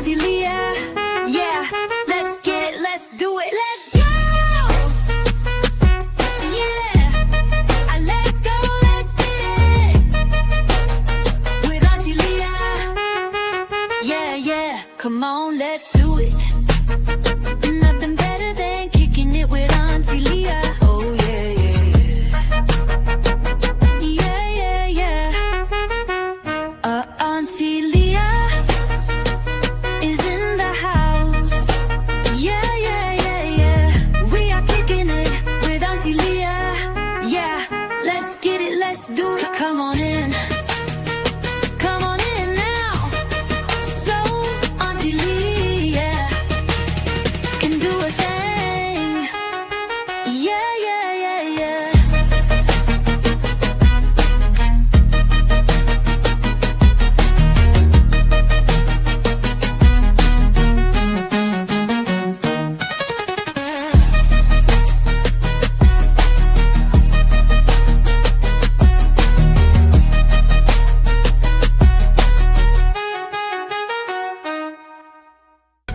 Auntie Leah. Yeah, let's get it, let's do it, let's go. Yeah, let's go, let's get it with Auntie Leah. Yeah, come on, let's do it. Nothing better than kicking it with Auntie Leah. Oh yeah. Auntie Leah is in the house. Yeah. We are kicking it with Auntie Leah. Yeah, let's get it, let's do it. Come on in. Come on in now. So Auntie Leah can do a thing. Yeah.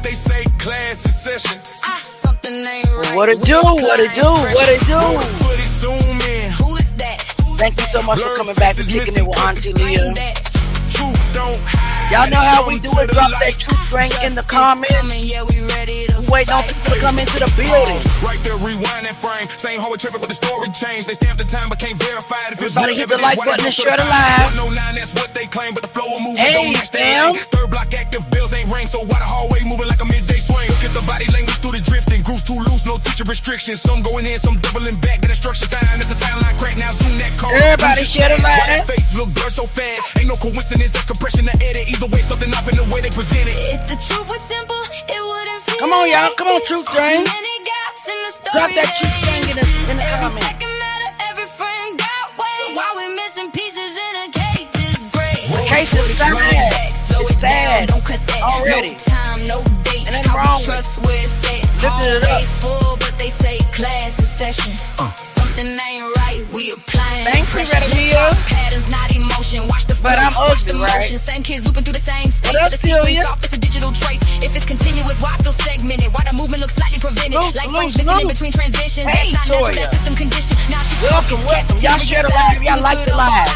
They say class in session. Something ain't right. What it do? What it do? What it do? Footy zoom in. Who is that? Thank you so much for coming back and kicking it with Auntie Leah. Truth don't hide. Y'all know how we do it. Drop that truth drink in the comments. Yeah, we ready to Waiting on people to come into the building. Right there, rewind that frame. Same hoe tripping, but the story changed. They stamped the time, but can't verify it. If it's Everybody hit the evidence, like why button they and go share to the live. 109, that's what they claim, but the flow of movement Hey, don't match that fam. lane. Third block active, bills ain't ring, so why the hallway moving like a midday swing? Look at the body language through the drifting. Grooves too loose, no teacher restrictions. Some going in, some doubling back. Get instruction time, it's a timeline crack. Now zoom that code. Everybody share the live. Face look blurred so fast. Ain't no coincidence, that's compression to edit. Either way, something off in the way they present it. If the truth was simple, it wouldn't feel. Come on, y'all. Come on, like truth this. drink. Too many gaps in the story. Drop that truth drink in the Every comments. second matter, every frame got weight. So why we missing pieces in a case is great. Case is sad. It's sad Don't cut that. already. No time, no date. And ain't How wrong we with trust where it's at. Lifting it up. Always full, but they say class is session. Something ain't right. We applying. Thanks, we pressure. ready Let's here. talk patterns, not emotion. Watch the But I'm watch the ugly, right? motion. Same kids looping through the same space. What up, The sequence Celia? off, it's a digital trace. If it's continuous, why I feel segmented? Why the movement looks slightly prevented? Salute, Like salute, frames missing in salute. between transitions. Hey, That's not natural, Toya. that's system condition. Now she Welcome. Y'all share the live. Y'all like the live.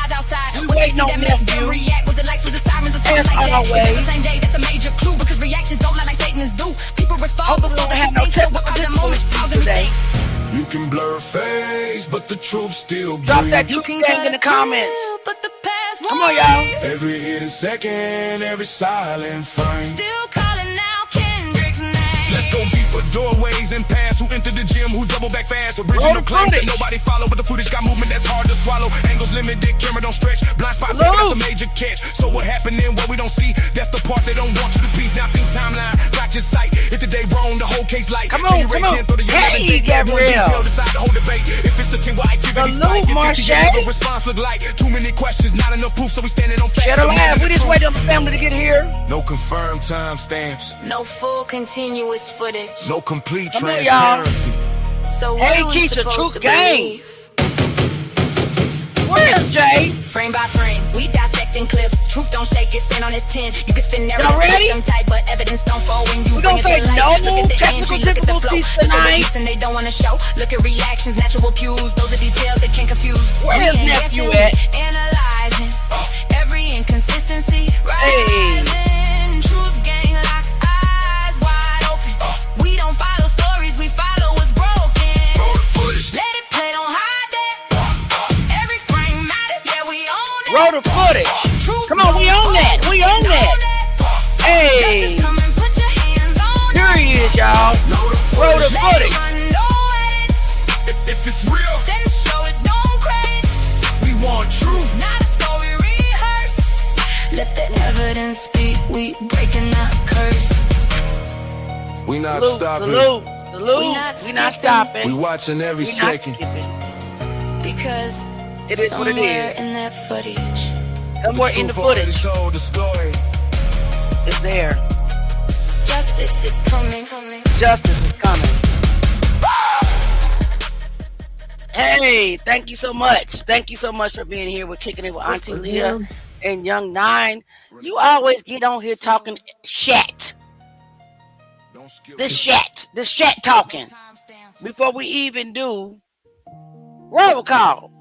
We waiting on nephew. React. Was it lights? Was it sirens? Or As something like that? always. If it's the same day, that's a major clue because reactions don't lie like Satan's do. People respond Hopefully before we they don't have no think. So what technical are the moments? difficulties Pause and today. rethink. You can blur a face, but the truth still Drop breathes. that truth drink in the comments. But the past Come on, y'all. Every hidden second, every silent frame. Still calling out Kendrick's name. Let's go deeper, doorways and paths. Who entered the gym, who double back fast. Original Roll the claims that footage. nobody follow, but the footage got movement that's hard to swallow. Angles limited, camera don't stretch. Blind spots, Hello. that's a major catch. So what happening, what we don't see, that's the part they don't want you to piece. Now think timeline, block your sight. If the day wrong, the whole case light. Come on, come on. Hey, Gabrielle. Decide the whole debate. If it's the team, why activity Salute, spike? Marche. If the response look like too many questions, not enough proof, so we standing on facts. Share the live. We just waiting on the family to get here. No confirmed time stamps, No full continuous footage. no complete Come on, y'all. transparency. So what Hey, are we Keisha, supposed Truth to Gang. believe? Where's Jay? Frame by frame, we dissecting clips. Truth don't shake it, stand on its 10. You can spin narratives, Y'all ready? system tight, but evidence don't fall when you We bring gonna it say to light. no Look at the technical entry, look at the flow. difficulties Look at the tonight. piece and they don't wanna show. Look at reactions, natural cues. Those are details that can confuse. Where We is ain't nephew guessing, at? analyzing every inconsistency. Rising, truth gang, lock eyes wide open. We don't follow stories, we follow what's broken. Let it play, don't hide that. Every frame matters, yeah, we own it. Roll the footage. Truth Come on, we own that. We own that. Hey, Justice come and put your hands on here he is, y'all. Roll the it. Let footage. everyone know it. If it's real, Then show it, don't crave. we want truth. Not a story rehearsed. Let the evidence speak, we breaking that curse. We not Salute, stopping. salute, salute. We not We not skipping. stopping. We watching every We not second. skipping. Because It is what it somewhere is. in that footage, Somewhere in the Truth already footage, told the story. it's there. justice is coming. Justice is coming. Hey, thank you so much. Thank you so much for being here. We're kicking it with Auntie Leah and Young Nine. You always get on here talking shat. This chat talking before we even do roll call.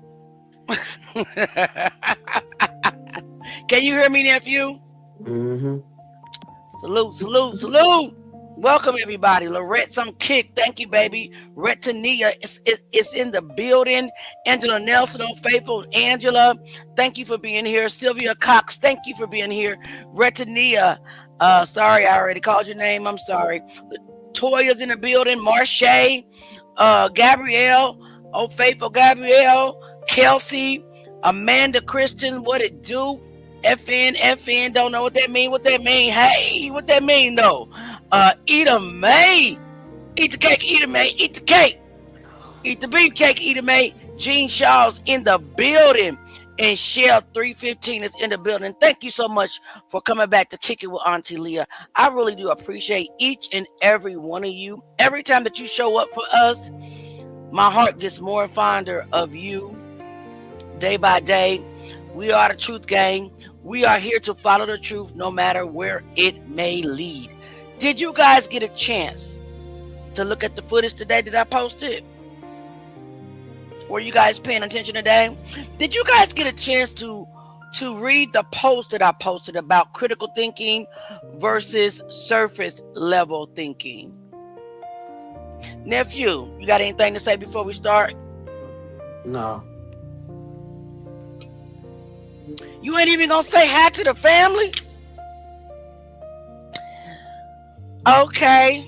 Can you hear me, nephew? Mm-hmm. Salute. Welcome, everybody. Lorette's on kick. Thank you, baby. Retania is in the building. Angela Nelson on Faithful. Angela, thank you for being here. Sylvia Cox, thank you for being here. Retania, sorry, I already called your name. I'm sorry. Toya's in the building. Marche, Gabrielle, oh, Faithful Gabrielle, Kelsey, Amanda Christian, what it do? FN, don't know what that mean. Hey, what that mean though? Eda May. Eat the cake, Eda May. Eat the cake. Eat the beef cake, Eda May. Gene Shaw's in the building. And Shell 315 is in the building. Thank you so much for coming back to Kick It with Auntie Leah. I really do appreciate each and every one of you. Every time that you show up for us, my heart gets more fonder of you day by day. We are the Truth Gang. We are here to follow the truth no matter where it may lead. Did you guys get a chance to look at the footage today that I posted? Were you guys paying attention today? Did you guys get a chance to read the post that I posted about critical thinking versus surface level thinking? Nephew, you got anything to say before we start? No. You ain't even gonna say hi to the family? Okay.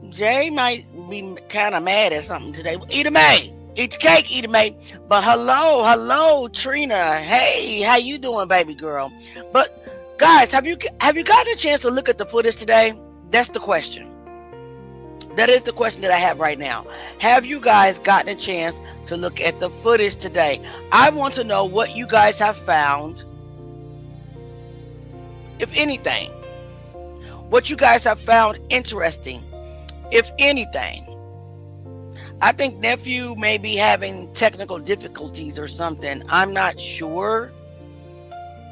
Jay might be kind of mad at something today. Eda May. Eat the cake, Eda May. But hello, Trina. Hey, how you doing, baby girl? But guys, have you gotten a chance to look at the footage today? That's the question. That is the question that I have right now. Have you guys gotten a chance to look at the footage today? I want to know what you guys have found, if anything. What you guys have found interesting, if anything. I think nephew may be having technical difficulties or something. I'm not sure.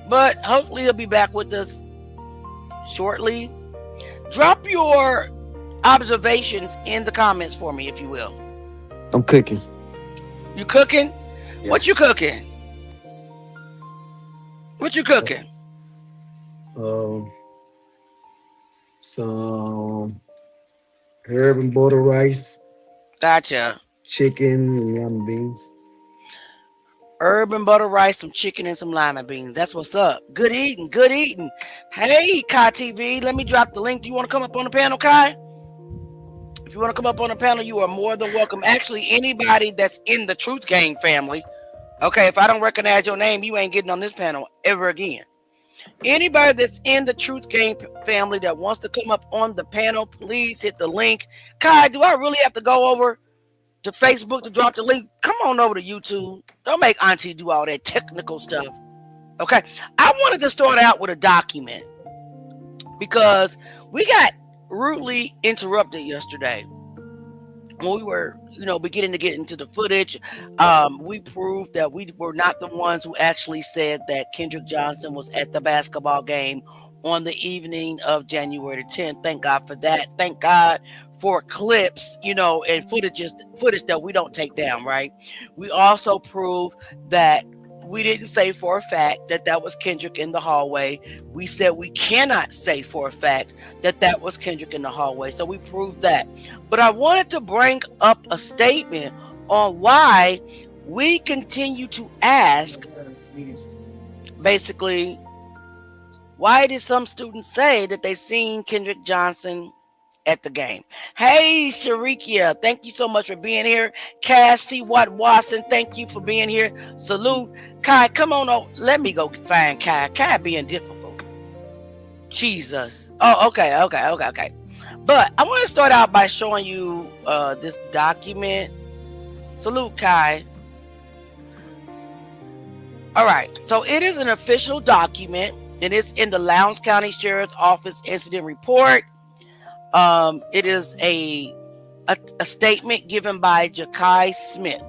But hopefully he'll be back with us shortly. Drop your observations in the comments for me, if you will. I'm cooking. You cooking? Yeah. What you cooking? What you cooking? Some herb and butter rice, Gotcha. chicken, and yam beans. Herb and butter rice, some chicken, and some lima beans. That's what's up. Good eating. Hey, Kai TV, let me drop the link. Do you want to come up on the panel, Kai? If you want to come up on the panel, you are more than welcome. Actually, anybody that's in the Truth Gang family. Okay, if I don't recognize your name, you ain't getting on this panel ever again. Anybody that's in the Truth Gang family that wants to come up on the panel, please hit the link. Kai, do I really have to go over to Facebook to drop the link? Come on over to YouTube. Don't make Auntie do all that technical stuff. Okay, I wanted to start out with a document because we got rudely interrupted yesterday when we were, beginning to get into the footage. We proved that we were not the ones who actually said that Kendrick Johnson was at the basketball game on the evening of January 10th. Thank God for that. Thank God for clips, and footage that we don't take down, right? We also proved that we didn't say for a fact that was Kendrick in the hallway. We said we cannot say for a fact that was Kendrick in the hallway. So we proved that. But I wanted to bring up a statement on why we continue to ask, basically, why did some students say that they seen Kendrick Johnson at the game? Hey, Sharikia, thank you so much for being here. Cass C. Watt Watson, thank you for being here. Salute. Kai, come on over. Let me go find Kai. Kai being difficult. Jesus. Oh, okay. But I want to start out by showing you this document. Salute, Kai. All right. So it is an official document, and it's in the Lowndes County Sheriff's Office Incident Report. It is a statement given by Jakai Smith.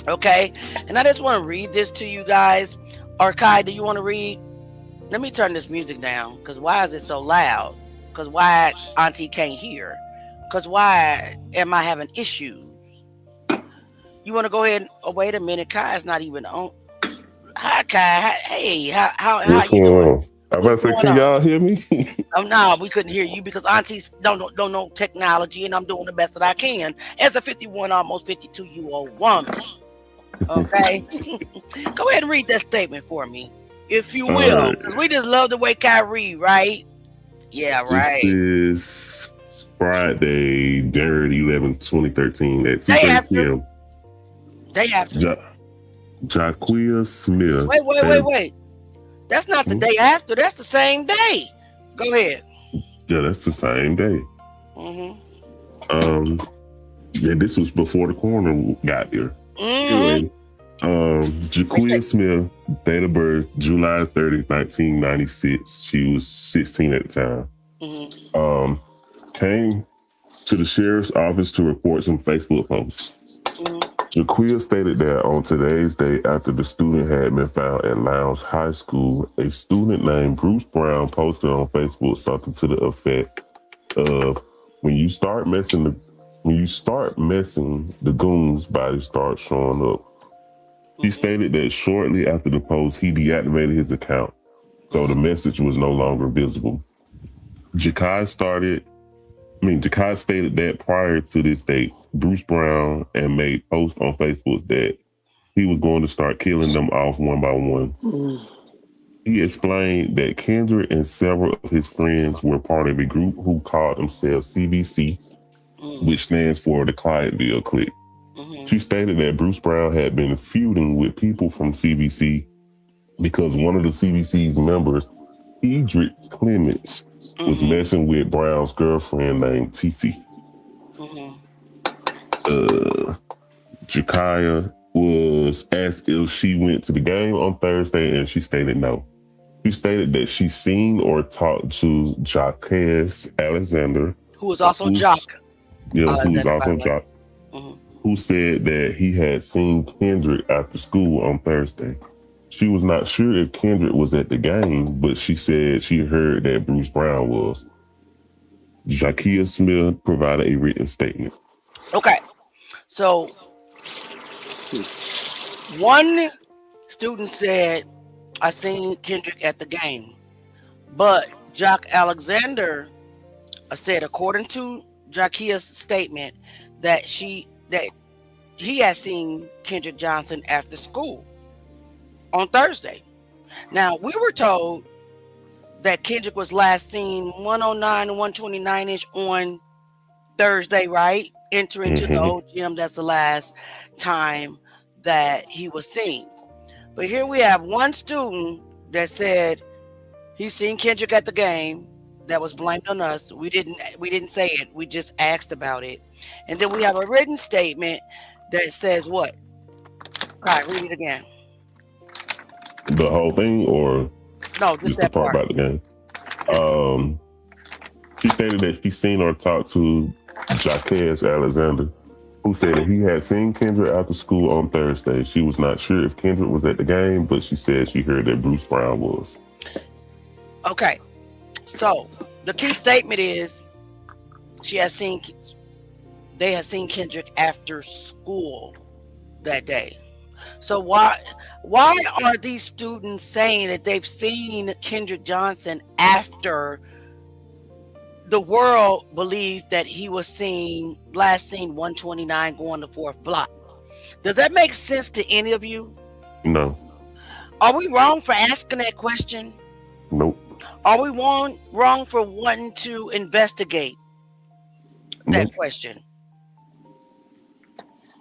Okay, and I just want to read this to you guys. Or Kai, do you want to read? Let me turn this music down, because why is it so loud? Because why Auntie can't hear? Because why am I having issues? You want to go ahead and wait a minute? Kai's not even on. Hi, Kai. Hey, how What's you going doing? on? I'm What's about to say, going can on? y'all hear me? No, we couldn't hear you because aunties don't know technology, and I'm doing the best that I can as a 51, almost 52-year-old woman. Okay, go ahead and read that statement for me, if you will, because we just love the way Kyrie, right? Yeah, right. This is Friday, January 11, 2013 at 2:30 p.m. Day after. Jaquia Smith. Wait. That's not the day after. That's the same day. Go ahead. Yeah, that's the same day. Yeah, this was before the coroner got there. Anyway, Jaquia Smith, date of birth, July 30, 1996. She was 16 at the time. Came to the sheriff's office to report some Facebook posts. Jaquia stated that on today's day, after the student had been found at Lowndes High School, a student named Bruce Brown posted on Facebook something to the effect of, when you start messing, the goons' bodies start showing up. He stated that shortly after the post, he deactivated his account, so the message was no longer visible. Jakai stated that prior to this date, Bruce Brown and made posts on Facebook that he was going to start killing them off one by one. He explained that Kendrick and several of his friends were part of a group who called themselves CBC, which stands for the Clydesdale Clique. She stated that Bruce Brown had been feuding with people from CBC because one of the CBC's members, Edric Clements, was messing with Brown's girlfriend named Titi. Jakaya was asked if she went to the game on Thursday, and she stated no. She stated that she seen or talked to Jacques Alexander, who was also Jock. Yeah, who was also Jock, who said that he had seen Kendrick after school on Thursday. She was not sure if Kendrick was at the game, but she said she heard that Bruce Brown was. Jaquia Smith provided a written statement. Okay, so one student said, I seen Kendrick at the game, but Jock Alexander said, according to Jaquia's statement, that he had seen Kendrick Johnson after school on Thursday. Now, we were told that Kendrick was last seen 109 and 129-ish on Thursday, right? Entering to the old gym. That's the last time that he was seen. But here we have one student that said he's seen Kendrick at the game. That was blamed on us. We didn't say it. We just asked about it. And then we have a written statement that says what? All right, read it again. The whole thing, or no, just that the part about the game? She stated that she seen or talked to Jacques Alexander, who said that he had seen Kendrick after school on Thursday. She was not sure if Kendrick was at the game, but she said she heard that Bruce Brown was. Okay, so the key statement is they had seen Kendrick after school that day. So why are these students saying that they've seen Kendrick Johnson after the world believed that he was last seen 129 going to 4th block? Does that make sense to any of you? No. Are we wrong for asking that question? Nope. Are we wrong for wanting to investigate that question?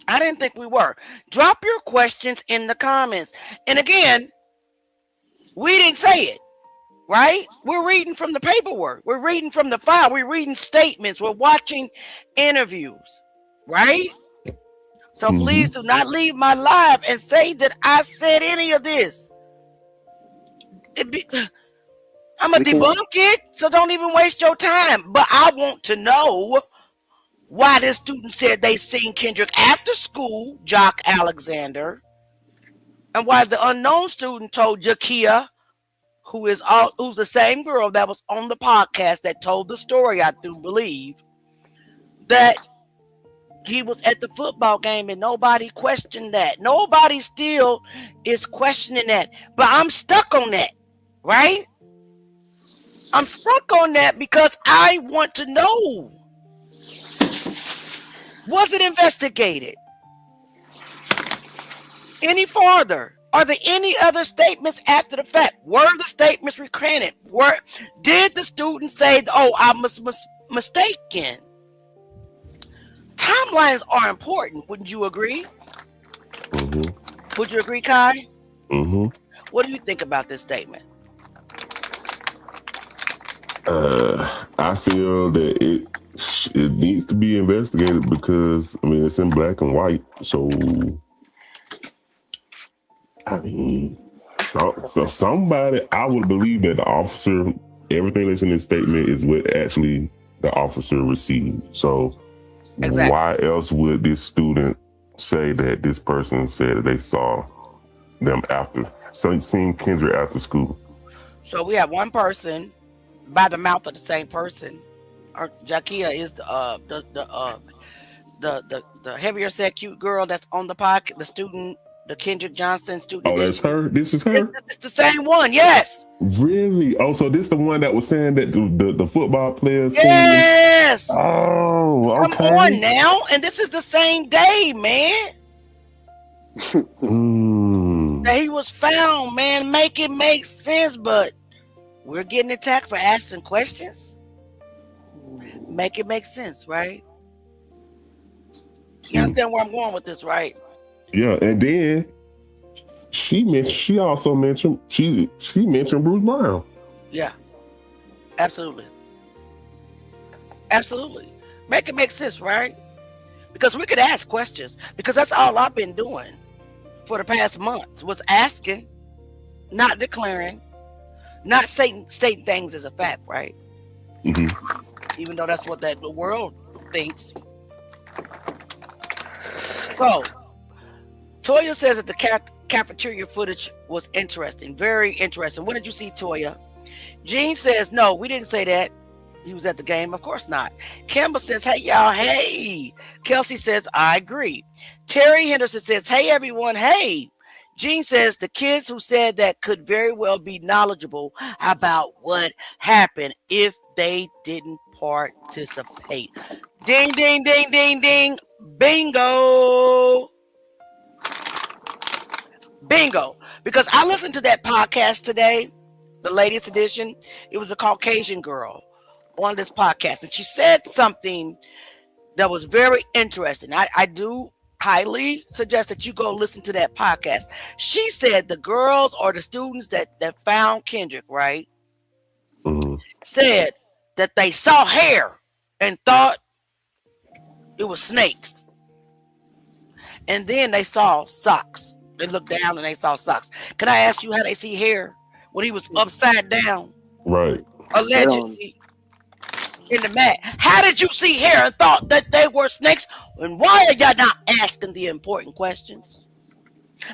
I didn't think we were. Drop your questions in the comments. And again, we didn't say it, right? We're reading from the paperwork. We're reading from the file. We're reading statements. We're watching interviews, right? So please do not leave my live and say that I said any of this. I'm going to debunk it, so don't even waste your time. But I want to know why this student said they seen Kendrick after school, Jock Alexander, and why the unknown student told Jaquia, who's the same girl that was on the podcast that told the story, I do believe, that he was at the football game and nobody questioned that. Nobody still is questioning that. But I'm stuck on that, right? I'm stuck on that because I want to know. Was it investigated any farther? Are there any other statements after the fact? Were the statements recanted? Did the student say, "Oh, I was mistaken"? Timelines are important. Wouldn't you agree? Would you agree, Kai? What do you think about this statement? I feel that it needs to be investigated because it's in black and white. So for somebody, I would believe that the officer, everything that's in this statement is what actually the officer received. So exactly. Why else would this student say that this person said that they saw them seeing Kendrick after school? So we have one person by the mouth of the same person. Or Jakia is the heavier set cute girl that's on the podcast, the student. The Kendrick Johnson student. Oh, that's her? This is her? It's the same one, yes. Really? Oh, so this the one that was saying that the football players. Yes. Oh, okay. Come on now. And this is the same day, man. That he was found, man. Make it make sense, but we're getting attacked for asking questions. Make it make sense, right? You understand where I'm going with this, right? Yeah, and then she also mentioned she mentioned Bruce Brown. Yeah, absolutely. Make it make sense, right? Because we could ask questions. Because that's all I've been doing for the past months was asking, not declaring, not stating things as a fact, right? Even though that's what the world thinks. So. Toya says that the cafeteria footage was interesting, very interesting. What did you see, Toya? Jean says, no, we didn't say that. He was at the game. Of course not. Campbell says, hey, y'all, hey. Kelsey says, I agree. Terry Henderson says, hey, everyone, hey. Jean says, the kids who said that could very well be knowledgeable about what happened if they didn't participate. Ding, ding, ding, ding, ding. Bingo. Bingo. Because I listened to that podcast today, the latest edition. It was a Caucasian girl on this podcast, and she said something that was very interesting. I do highly suggest that you go listen to that podcast. She said the girls or the students that found Kendrick, right, said that they saw hair and thought it was snakes. And then they saw socks. They looked down and they saw socks. Can I ask you how they see hair when he was upside down? Right. Allegedly in the mat. How did you see hair and thought that they were snakes? And why are y'all not asking the important questions?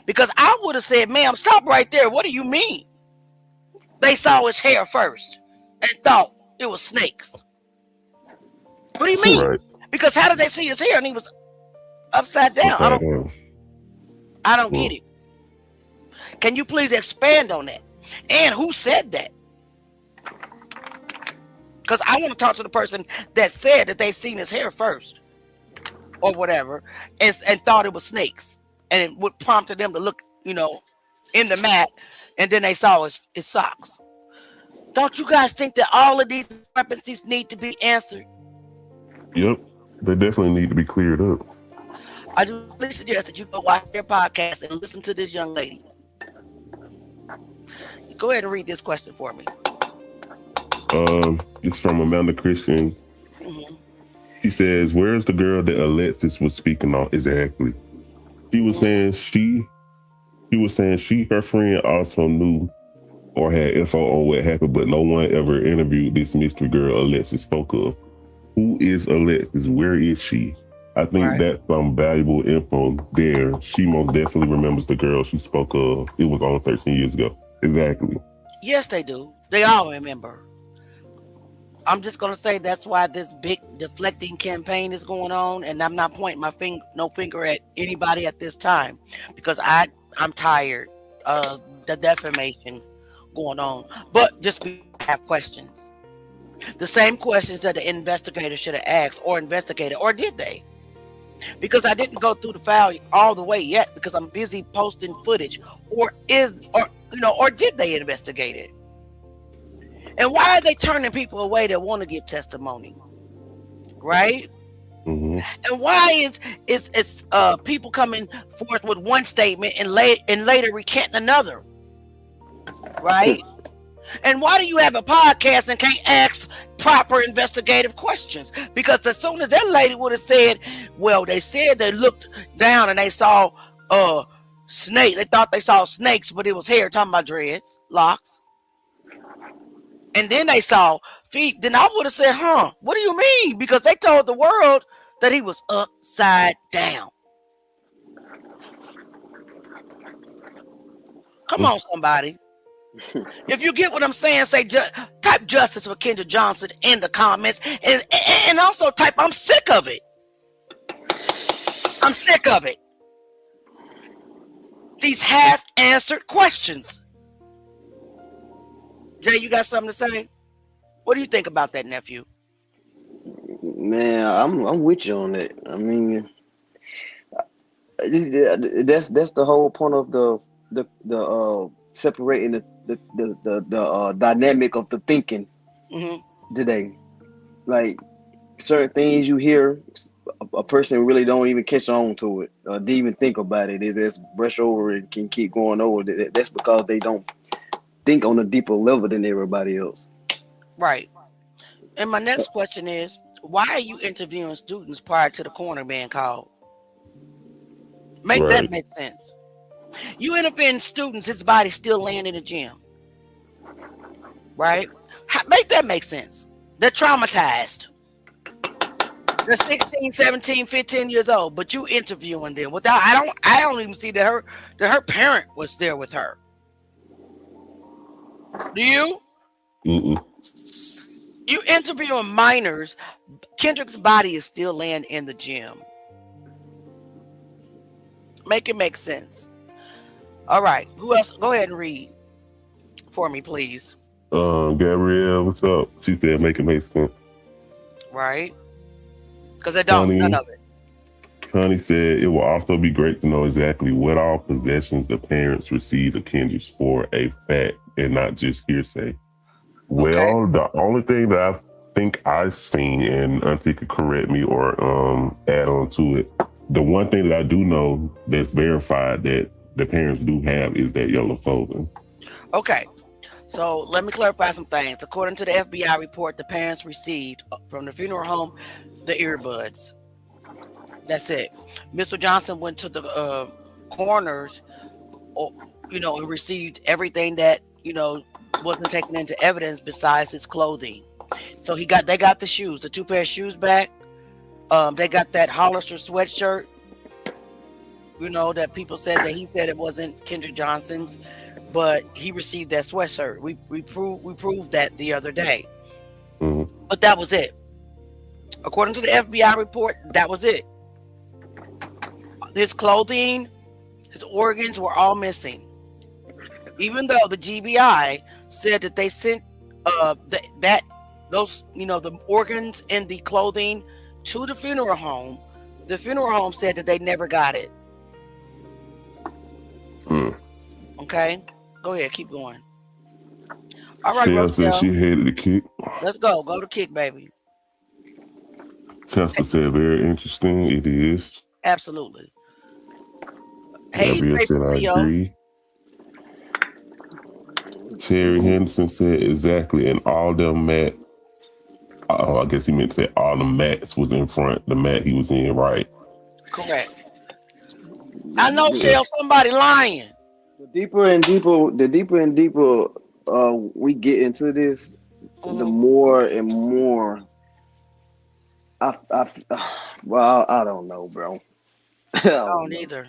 Because I would have said, ma'am, stop right there. What do you mean? They saw his hair first and thought it was snakes. What do you mean? Right. Because how did they see his hair and he was upside down? I don't get it. Can you please expand on that? And who said that? Because I want to talk to the person that said that they seen his hair first or whatever and thought it was snakes. And it would prompted them to look, in the mat, and then they saw his socks. Don't you guys think that all of these discrepancies need to be answered? Yep. They definitely need to be cleared up. I do really suggest that you go watch their podcast and listen to this young lady. Go ahead and read this question for me. It's from Amanda Christian. She says, where's the girl that Alexis was speaking on exactly? She was saying her friend also knew or had info on what happened, but no one ever interviewed this mystery girl Alexis spoke of. Who is Alexis? Where is she? I think that's some valuable info there. She most definitely remembers the girl she spoke of. It was on 13 years ago. Exactly. Yes, they do. They all remember. I'm just gonna say that's why this big deflecting campaign is going on, and I'm not pointing my finger at anybody at this time, because I'm tired of the defamation going on. But just have questions, the same questions that the investigator should have asked or investigated, or did they? Because I didn't go through the file all the way yet because I'm busy posting footage, or did they investigate it? And why are they turning people away that want to give testimony? Right? Mm-hmm. And why is people coming forth with one statement and later recanting another? Right? And why do you have a podcast and can't ask proper investigative questions? Because as soon as that lady would have said, well, they said they looked down and they saw snake. They thought they saw snakes, but it was hair, talking about dreads, locks. And then they saw feet. Then I would have said, what do you mean? Because they told the world that he was upside down. Come on, somebody. If you get what I'm saying, say type justice for Kendrick Johnson in the comments, and also type I'm sick of it. I'm sick of it. These half-answered questions. Jay, you got something to say? What do you think about that, nephew? Man, I'm with you on that. I mean, that's the whole point of the separating the dynamic of the thinking today. Like certain things you hear, a person really don't even catch on to it, or didn't even think about it. They just brush over it and can keep going over it. That's because they don't think on a deeper level than everybody else. Right. And my next question is, why are you interviewing students prior to the coroner being called? That make sense. You interviewing students, his body's still laying in the gym. Right? Make that make sense. They're traumatized. They're 16, 17, 15 years old, but you interviewing them without I don't even see that her parent was there with her. Do you? Mm-mm. You interviewing minors. Kendrick's body is still laying in the gym. Make it make sense. All right. Who else? Go ahead and read for me, please. Gabrielle, what's up? She said, make it make sense. Right? Because they don't. None of it. Connie said, it will also be great to know exactly what all possessions the parents received of Kendrick's for a fact and not just hearsay. Well, the only thing that I think I've seen, and Auntie could correct me or add on to it, the one thing that I do know that's verified that the parents do have is that yellow folder. Okay. So let me clarify some things. According to the FBI report, the parents received from the funeral home the earbuds. That's it. Mr. Johnson went to the coroners, and received everything that, wasn't taken into evidence besides his clothing. So they got the shoes, the 2 pair of shoes back. They got that Hollister sweatshirt, that people said that he said it wasn't Kendrick Johnson's, but he received that sweatshirt. We proved that the other day. Mm-hmm. But that was it. According to the FBI report, that was it. His clothing, his organs were all missing. Even though the GBI said that they sent those the organs and the clothing to the funeral home said that they never got it. Okay, go ahead, keep going. All right, Chelsea said she hated the kick. Let's go to kick, baby. Tessa said very interesting. It is. Absolutely. Hey, Gabrielle said I agree. Terry Henderson said exactly, and all them mat. I guess he meant to say all the mats was in front. The mat he was in, right? Correct. I know, Shell, somebody lying. The deeper and deeper we get into this, the more and more. I don't know, bro. I don't either.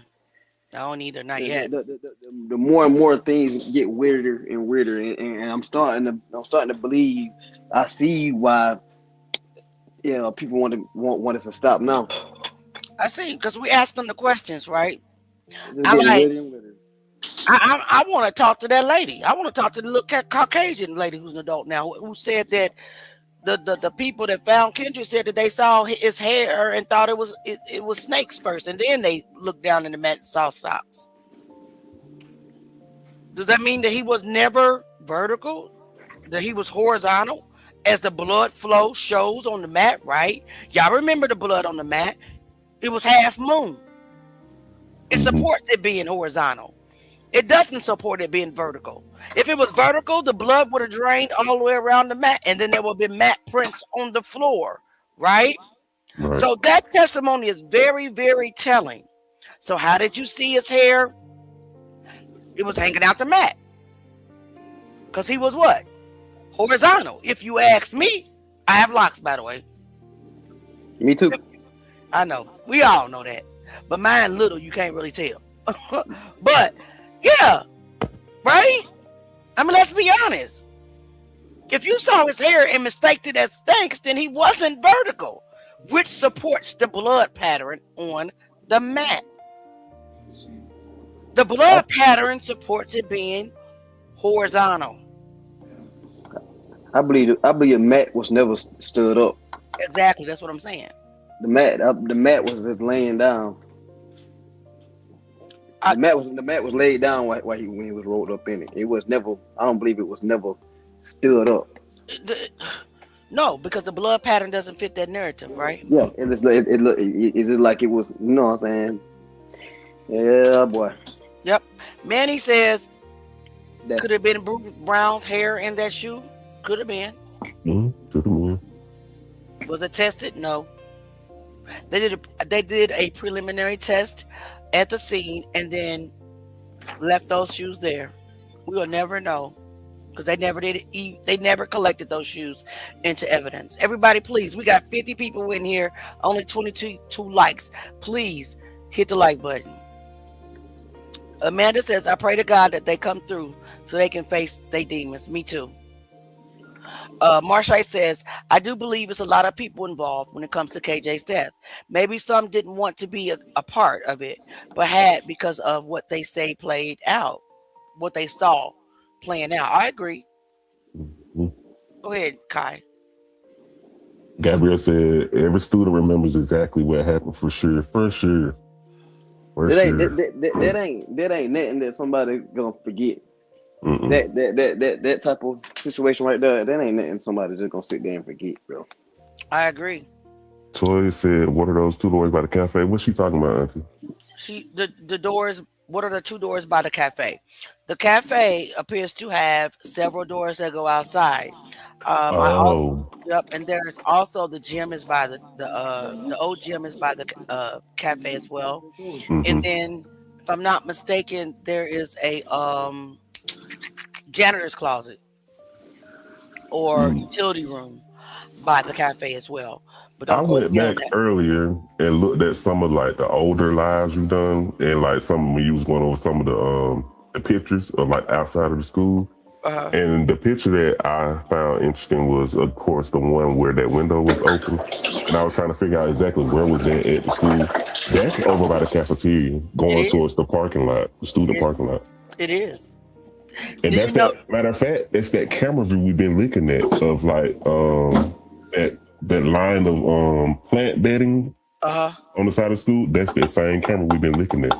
I don't either, not yet. The more and more things get weirder and weirder, and I'm starting to believe. I see why, people want us to stop now. I see, because we ask them the questions, right? It's I'm getting like, weirder and weirder. I want to talk to that lady. I want to talk to the little Caucasian lady who's an adult now, who said that the people that found Kendrick said that they saw his hair and thought it was snakes first, and then they looked down in the mat and saw socks. Does that mean that he was never vertical? That he was horizontal, as the blood flow shows on the mat, right? Y'all remember the blood on the mat? It was half moon. It supports it being horizontal. It doesn't support it being vertical. If it was vertical, the blood would have drained all the way around the mat, and then there would be mat prints on the floor, right? So that testimony is very, very telling. So how did you see his hair? It was hanging out the mat. Because he was what? Horizontal. If you ask me, I have locks, by the way. Me too. I know. We all know that. But mine little, you can't really tell. But yeah, right? I mean, let's be honest. If you saw his hair and mistaked it as stinks, then he wasn't vertical, which supports the blood pattern on the mat. The blood pattern supports it being horizontal. I believe the mat was never stood up. Exactly, that's what I'm saying. The mat was just laying down. The mat was laid down when he was rolled up in it. It was never. I don't believe it was never stood up. No, because the blood pattern doesn't fit that narrative, right? Yeah, it's just like it was. You know what I'm saying? Yeah, boy. Yep. Manny says, could have been Bruce Brown's hair in that shoe. Could have been. Was it tested? No. They did a preliminary test at the scene and then left those shoes there. We will never know because they never collected those shoes into evidence. Everybody, please, we got 50 people in here, only 22 likes. Please hit the like button. Amanda says, I pray to God that they come through so they can face their demons. Me too. Marshall says, I do believe it's a lot of people involved when it comes to KJ's death. Maybe some didn't want to be a part of it, but had because of what they say played out, what they saw playing out. I agree. Go ahead, Kai. Gabrielle said, every student remembers exactly what happened for sure. For sure. That ain't nothing that somebody gonna forget. That type of situation right there, that ain't nothing somebody just gonna sit there and forget, bro. I agree. Toy said, what are those two doors by the cafe? What's she talking about, Auntie? The doors, what are the two doors by the cafe? The cafe appears to have several doors that go outside. And there's also the gym is by the old gym is by the cafe as well. And then, if I'm not mistaken, there is a janitor's closet or utility room by the cafe as well. But I went back earlier and looked at some of like the older lives you've done, and like some when you was going over some of the pictures of like outside of the school. And the picture that I found interesting was, of course, the one where that window was open. And I was trying to figure out exactly where was that at the school. That's over by the cafeteria, going towards the parking lot, the student parking lot. It is. And that's that. Matter of fact, it's that camera view we've been looking at of like that line of plant bedding on the side of school. That's that same camera we've been looking at.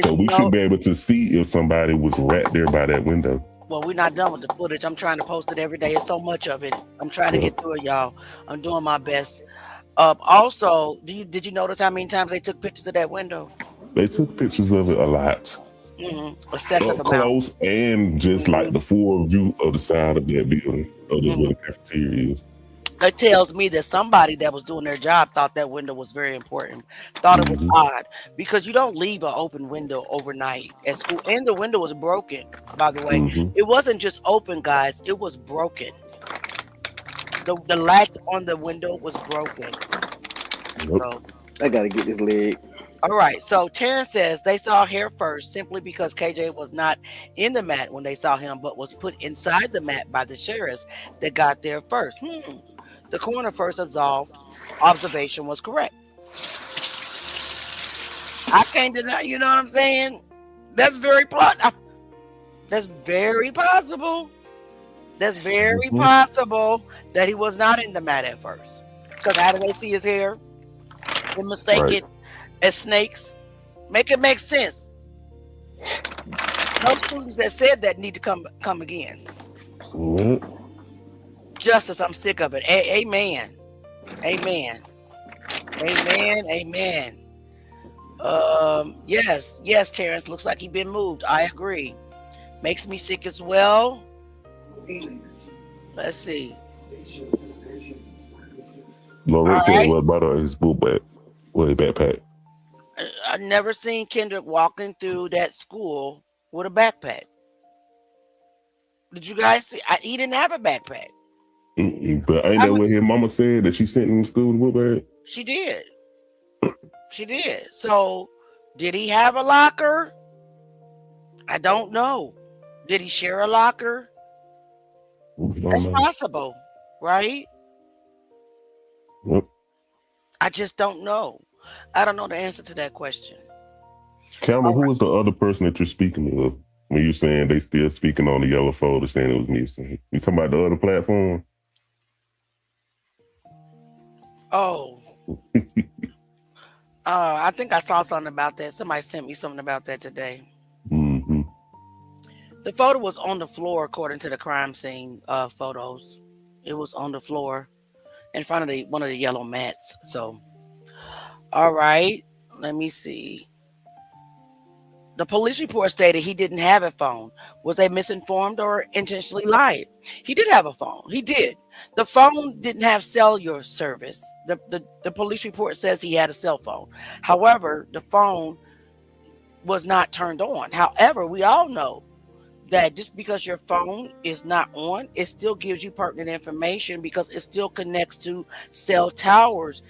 So we should be able to see if somebody was right there by that window. Well, we're not done with the footage. I'm trying to post it every day. It's so much of it. I'm trying to get through it, y'all. I'm doing my best. Also, did you notice how many times they took pictures of that window? They took pictures of it a lot. Excessive Up close and just like the full view of the side of that building, of where the cafeteria is. That tells me that somebody that was doing their job thought that window was very important, thought it was odd, because you don't leave an open window overnight at school. And the window was broken, by the way. It wasn't just open, guys. It was broken. The latch on the window was broken. I gotta get this leg. All right. So Terrence says they saw hair first simply because KJ was not in the mat when they saw him, but was put inside the mat by the sheriffs that got there first. The coroner first absolved. Observation was correct. I can't deny. You know what I'm saying? That's very That's very possible. That's very possible that he was not in the mat at first. Because how do they see his hair? They mistake it as snakes. Make it make sense. Those students that said that need to come again. Justice, I'm sick of it. Amen. Amen. Amen. Amen. Yes, Terrence. Looks like he's been moved. I agree. Makes me sick as well. Let's see. Lorette said, what about his book bag? Well, his backpack. I've never seen Kendrick walking through that school with a backpack. Did you guys see? He didn't have a backpack. But ain't that what his mama said that she sent him to school with a book bag? She did. She did. So, did he have a locker? I don't know. Did he share a locker? That's possible, right? Yep. I just don't know. I don't know the answer to that question. Campbell, who was the other person that you're speaking of when you're saying they still speaking on the yellow folder saying it was missing? You talking about the other platform? Oh. I think I saw something about that. Somebody sent me something about that today. Mm-hmm. The photo was on the floor, according to the crime scene photos. It was on the floor in front of one of the yellow mats. So, all right, let me see. The police report stated he didn't have a phone. Was they misinformed or intentionally lied? He did have a phone. He did. The phone didn't have cellular service. The police report says he had a cell phone. However, the phone was not turned on. However, we all know that just because your phone is not on, it still gives you pertinent information because it still connects to cell towers.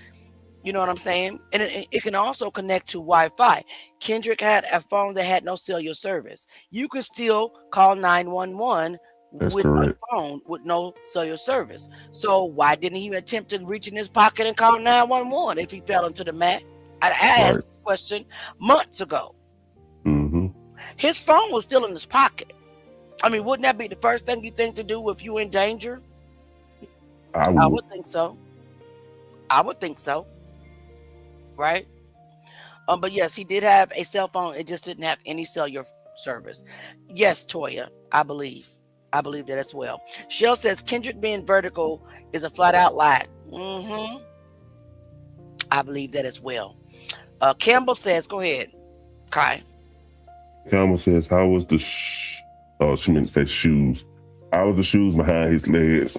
You know what I'm saying? And it can also connect to Wi-Fi. Kendrick had a phone that had no cellular service. You could still call 911 with a phone with no cellular service. So why didn't he attempt to reach in his pocket and call 911 if he fell into the mat? I asked this question months ago. Mm-hmm. His phone was still in his pocket. I mean, wouldn't that be the first thing you think to do if you're in danger? I would think so. I would think so. Right? But yes, he did have a cell phone. It just didn't have any cellular service. Yes, Toya, I believe that as well. Shell says Kendrick being vertical is a flat out lie. Mm-hmm. I believe that as well. Campbell says, go ahead, Kai. Campbell says, how was the she meant to say shoes. How was the shoes behind his legs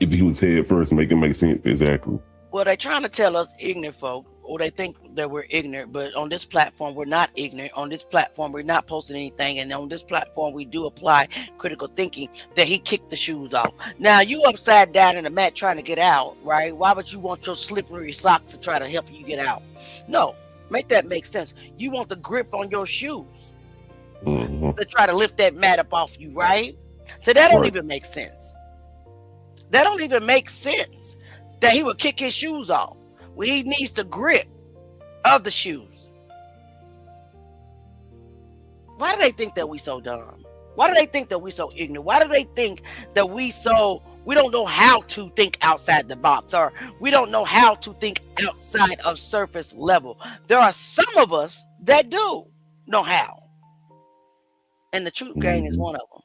if he was head first? Make it make sense exactly. Well, they're trying to tell us ignorant folk, or they think that we're ignorant, but on this platform, we're not ignorant. On this platform, we're not posting anything. And on this platform, we do apply critical thinking that he kicked the shoes off. Now, you upside down in the mat trying to get out, right? Why would you want your slippery socks to try to help you get out? No, make that make sense. You want the grip on your shoes to try to lift that mat up off you, right? So that don't even make sense. That don't even make sense that he would kick his shoes off when he needs the grip of the shoes. Why do they think that we so dumb? Why do they think that we so ignorant? Why do they think that we don't know how to think outside the box, or we don't know how to think outside of surface level? There are some of us that do know how. And the truth gang is one of them.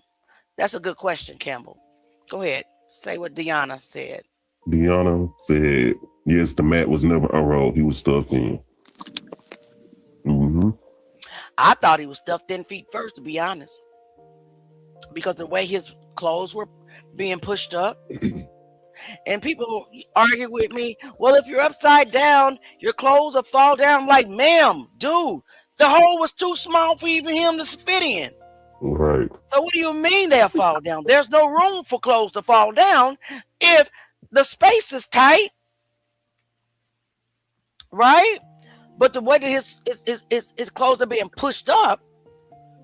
That's a good question, Campbell. Go ahead. Say what Deanna said. Deanna said, yes, the mat was never unrolled. He was stuffed in. Mm-hmm. I thought he was stuffed 10 feet first, to be honest. Because the way his clothes were being pushed up. And people argue with me, well, if you're upside down, your clothes will fall down. Like, ma'am, dude, the hole was too small for even him to fit in. Right. So what do you mean they'll fall down? There's no room for clothes to fall down if the space is tight. Right? But the way that his clothes are being pushed up,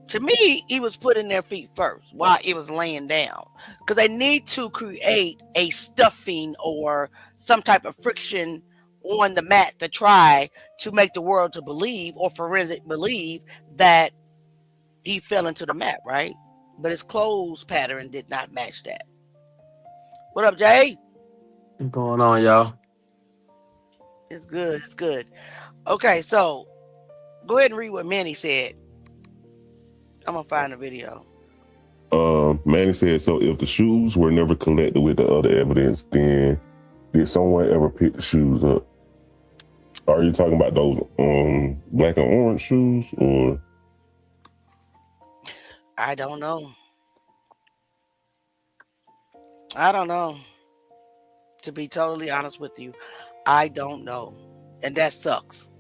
to me, he was putting their feet first while it was laying down. Because they need to create a stuffing or some type of friction on the mat to try to make the world to believe, or forensic believe, that he fell into the mat, right? But his clothes pattern did not match that. What up, Jay? What's going on, y'all? It's good. It's good. Okay, so go ahead and read what Manny said. I'm gonna find the video. Manny said, so if the shoes were never collected with the other evidence, then did someone ever pick the shoes up? Are you talking about those black and orange shoes, or? I don't know. I don't know. To be totally honest with you, I don't know. And that sucks.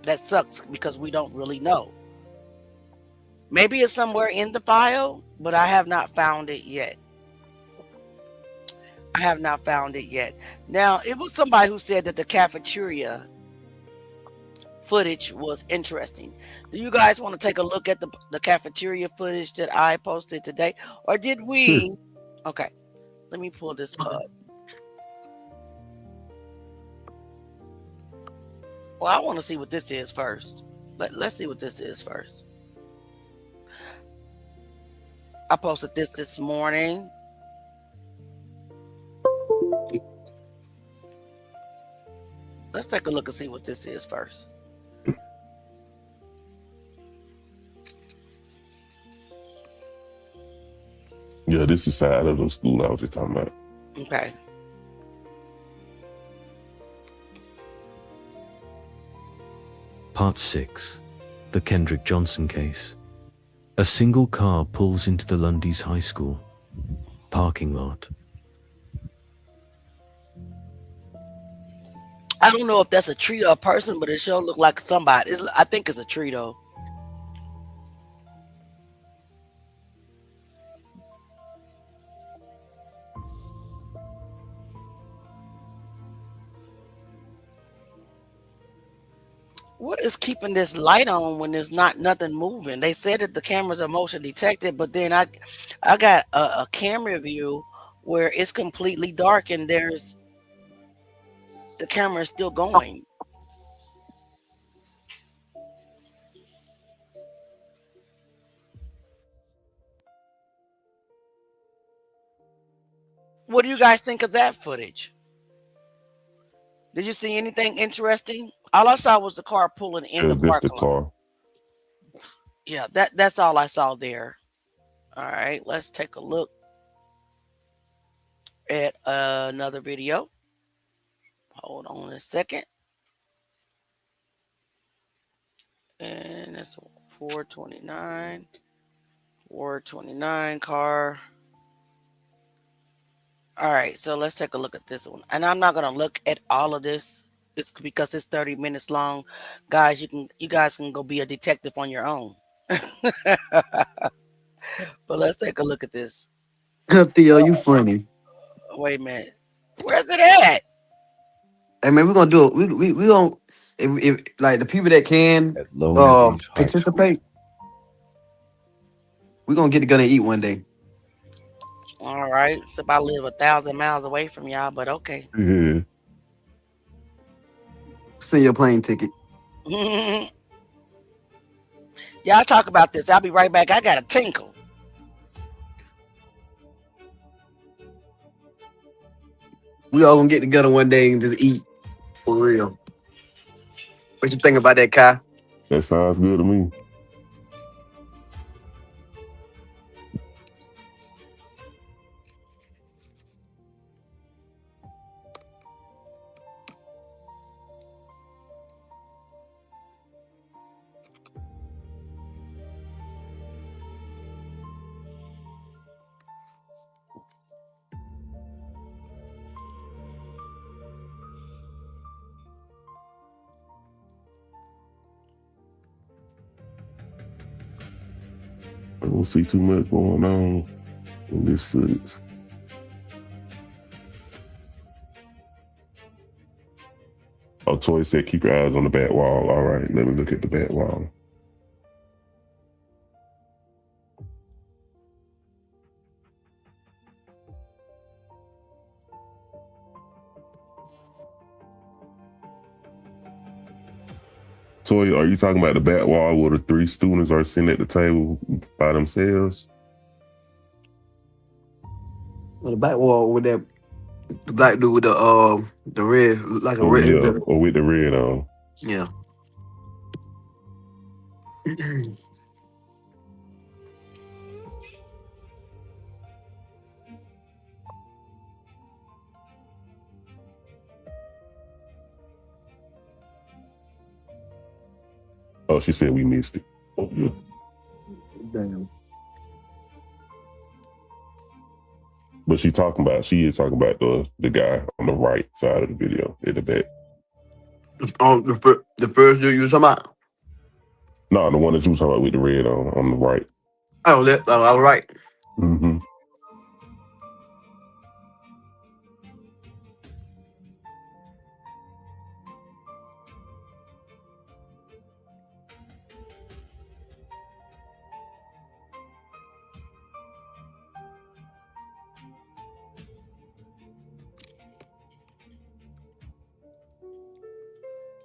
That sucks because we don't really know. Maybe it's somewhere in the file, but I have not found it yet. I have not found it yet. Now, it was somebody who said that the cafeteria footage was interesting. Do you guys want to take a look at the cafeteria footage that I posted today? Or did we? Okay, let me pull this up. Well, I want to see what this is first. Let's see what this is first. I posted this morning. Let's take a look and see what this is first. Yeah, this is side of the school I was just talking about. Okay. Part 6. The Kendrick Johnson case. A single car pulls into the Lowndes High School parking lot. I don't know if that's a tree or a person, but it sure look like somebody. I think it's a tree though. What is keeping this light on when there's not nothing moving? They said that the cameras are motion detected, but then I got a camera view where it's completely dark and the camera is still going. What do you guys think of that footage? Did you see anything interesting? All I saw was the car pulling in the parking lot. Yeah, that's all I saw there. All right, let's take a look at another video. Hold on a second. And it's 429 car. All right, so let's take a look at this one. And I'm not gonna look at all of this. It's because it's 30 minutes long. Guys, you guys can go be a detective on your own. But let's take a look at this. Theo, you funny. Wait a minute. Where's it at? Hey man, we're gonna do it. We gonna if like the people that can participate, we're gonna get together and eat one day. All right. So I live 1,000 miles away from y'all, but okay. Yeah. Send your plane ticket. Y'all talk about this. I'll be right back. I got a tinkle. We all gonna get together one day and just eat for real. What you think about that, Kai? That sounds good to me. I don't see too much going on in this footage. Oh, Toy said, keep your eyes on the back wall. All right, let me look at the back wall. Toy, are you talking about the back wall where the 3 students are sitting at the table by themselves? On the back wall with that the black dude with the red, like a Oh, red. yeah, or with the red on. Yeah. Oh, she said we missed it. Oh, yeah. Damn. But she is talking about the guy on the right side of the video in the back. Oh, the first dude you were talking about? No, the one that you was talking about with the red on the right. Oh, I was right. Mm-hmm.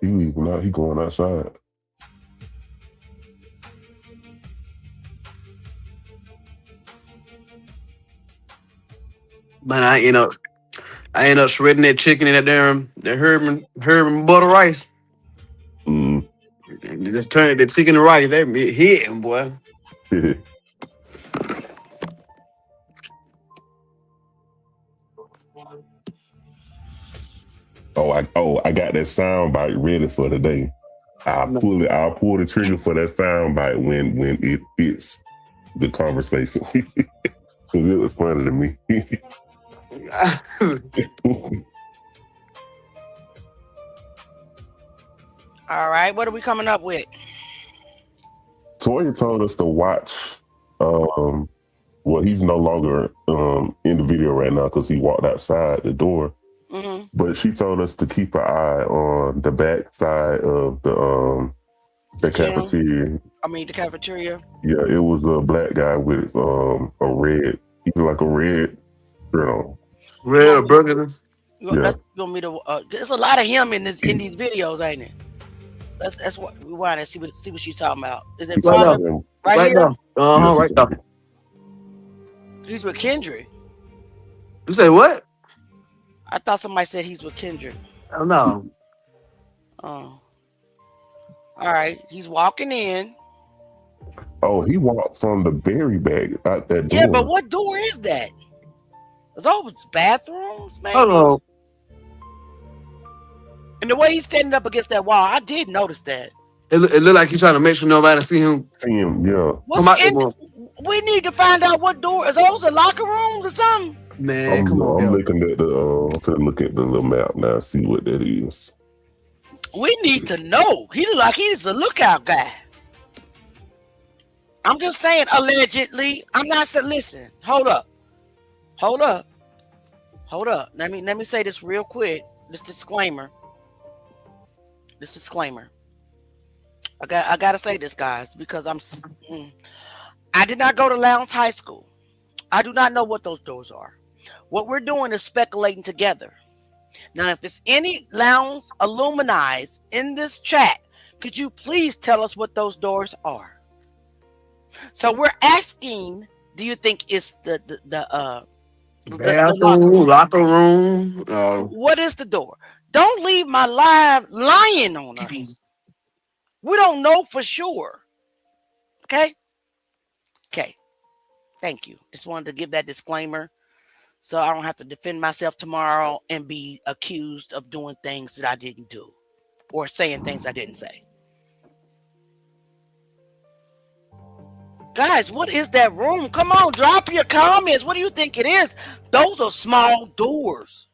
He leaving out. He going outside. Man, I end up shredding that chicken in that Herb butter rice. Mm. And just turn the chicken to rice. That hit him, boy. I got that sound bite ready for today. I'll pull the trigger for that sound bite when it fits the conversation. Because it was funny to me. All right, what are we coming up with? Toya told us to watch. Well, he's no longer in the video right now because he walked outside the door. Mm-hmm. But she told us to keep an eye on the back side of the cafeteria. The cafeteria. Yeah, it was a black guy with a red, either like a red, red burger. Yeah. There's a lot of him in these videos, ain't it? That's what we want to see what she's talking about. Is it right here? Right now. He's with Kendrick. You say what? I thought somebody said he's with Kendrick. Oh no. Oh. All right. He's walking in. Oh, he walked from the berry bag out that door. Yeah, but what door is that? Is those bathrooms, maybe? Hello. And the way he's standing up against that wall, I did notice that. It looked like he's trying to make sure nobody see him. Yeah. We need to find out what door. Is those the locker rooms or something? Man, I'm looking at look at the little map now, see what that is. We need to know. He look like he's a lookout guy. I'm just saying, allegedly. I'm not saying. Listen, hold up. Let me say this real quick. This disclaimer. I gotta say this, guys, because I did not go to Lowndes High School. I do not know what those doors are. What we're doing is speculating together. Now, if it's any Lowndes alumni in this chat, could you please tell us what those doors are? So we're asking, do you think it's the locker room? What is the door? Don't leave my live lying on us. We don't know for sure. Okay. Thank you. Just wanted to give that disclaimer so I don't have to defend myself tomorrow and be accused of doing things that I didn't do or saying things I didn't say. Guys, what is that room? Come on, drop your comments. What do you think it is? Those are small doors.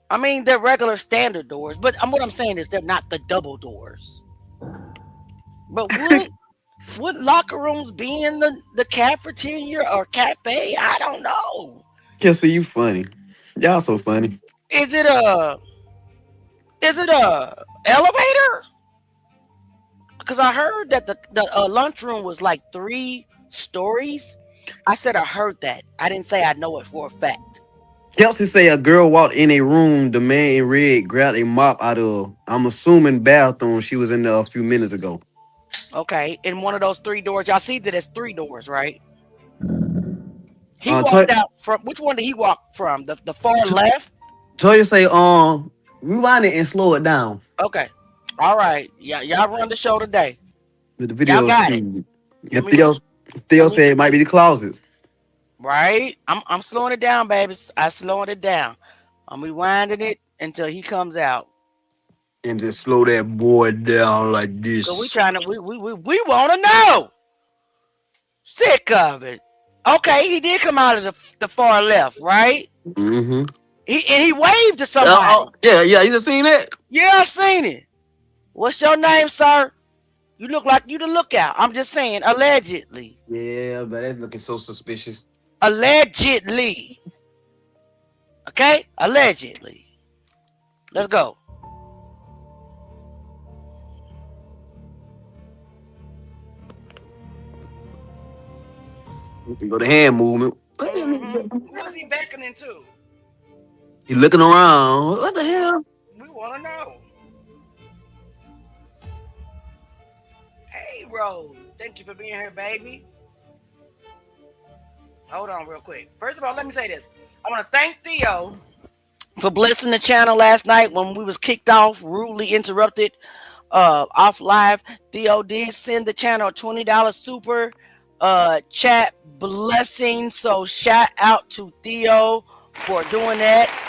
I mean, they're regular standard doors, but what I'm saying is they're not the double doors. But would locker rooms be in the cafeteria or cafe? I don't know. Kelsey, you funny. Y'all so funny. Is it a Is it a elevator? Because I heard that the lunchroom was like 3 stories. I said I heard that. I didn't say I know it for a fact. Kelsey say a girl walked in a room. The man in red grabbed a mop out of, I'm assuming, bathroom. She was in there a few minutes ago. Okay, in one of those 3 doors, y'all see that it's 3 doors, right? He Toy, walked out from which one did he walk from? The far left? Toya say, rewind it and slow it down. Okay. All right. Yeah, y'all run the show today. With the Y'all video got it. screen. Let And me- Theo let me- said it might be the closets. Right? I'm slowing it down, baby. I'm slowing it down. I'm rewinding it until he comes out. And just slow that boy down like this. So we trying to we want to know. Sick of it. Okay, he did come out of the far left, right? Mm-hmm. He waved to somebody. Yeah. You just seen that? Yeah, I seen it. What's your name, sir? You look like you the lookout. I'm just saying, allegedly. Yeah, but that's looking so suspicious. Allegedly. Okay? Allegedly. Let's go. You can go to hand movement. Who's he beckoning to? He looking around. What the hell? We want to know. Hey, Rose. Thank you for being here, baby. Hold on real quick. First of all, let me say this. I want to thank Theo for blessing the channel last night when we was kicked off, rudely interrupted off live. Theo did send the channel a $20 super chat blessing. So shout out to Theo for doing that.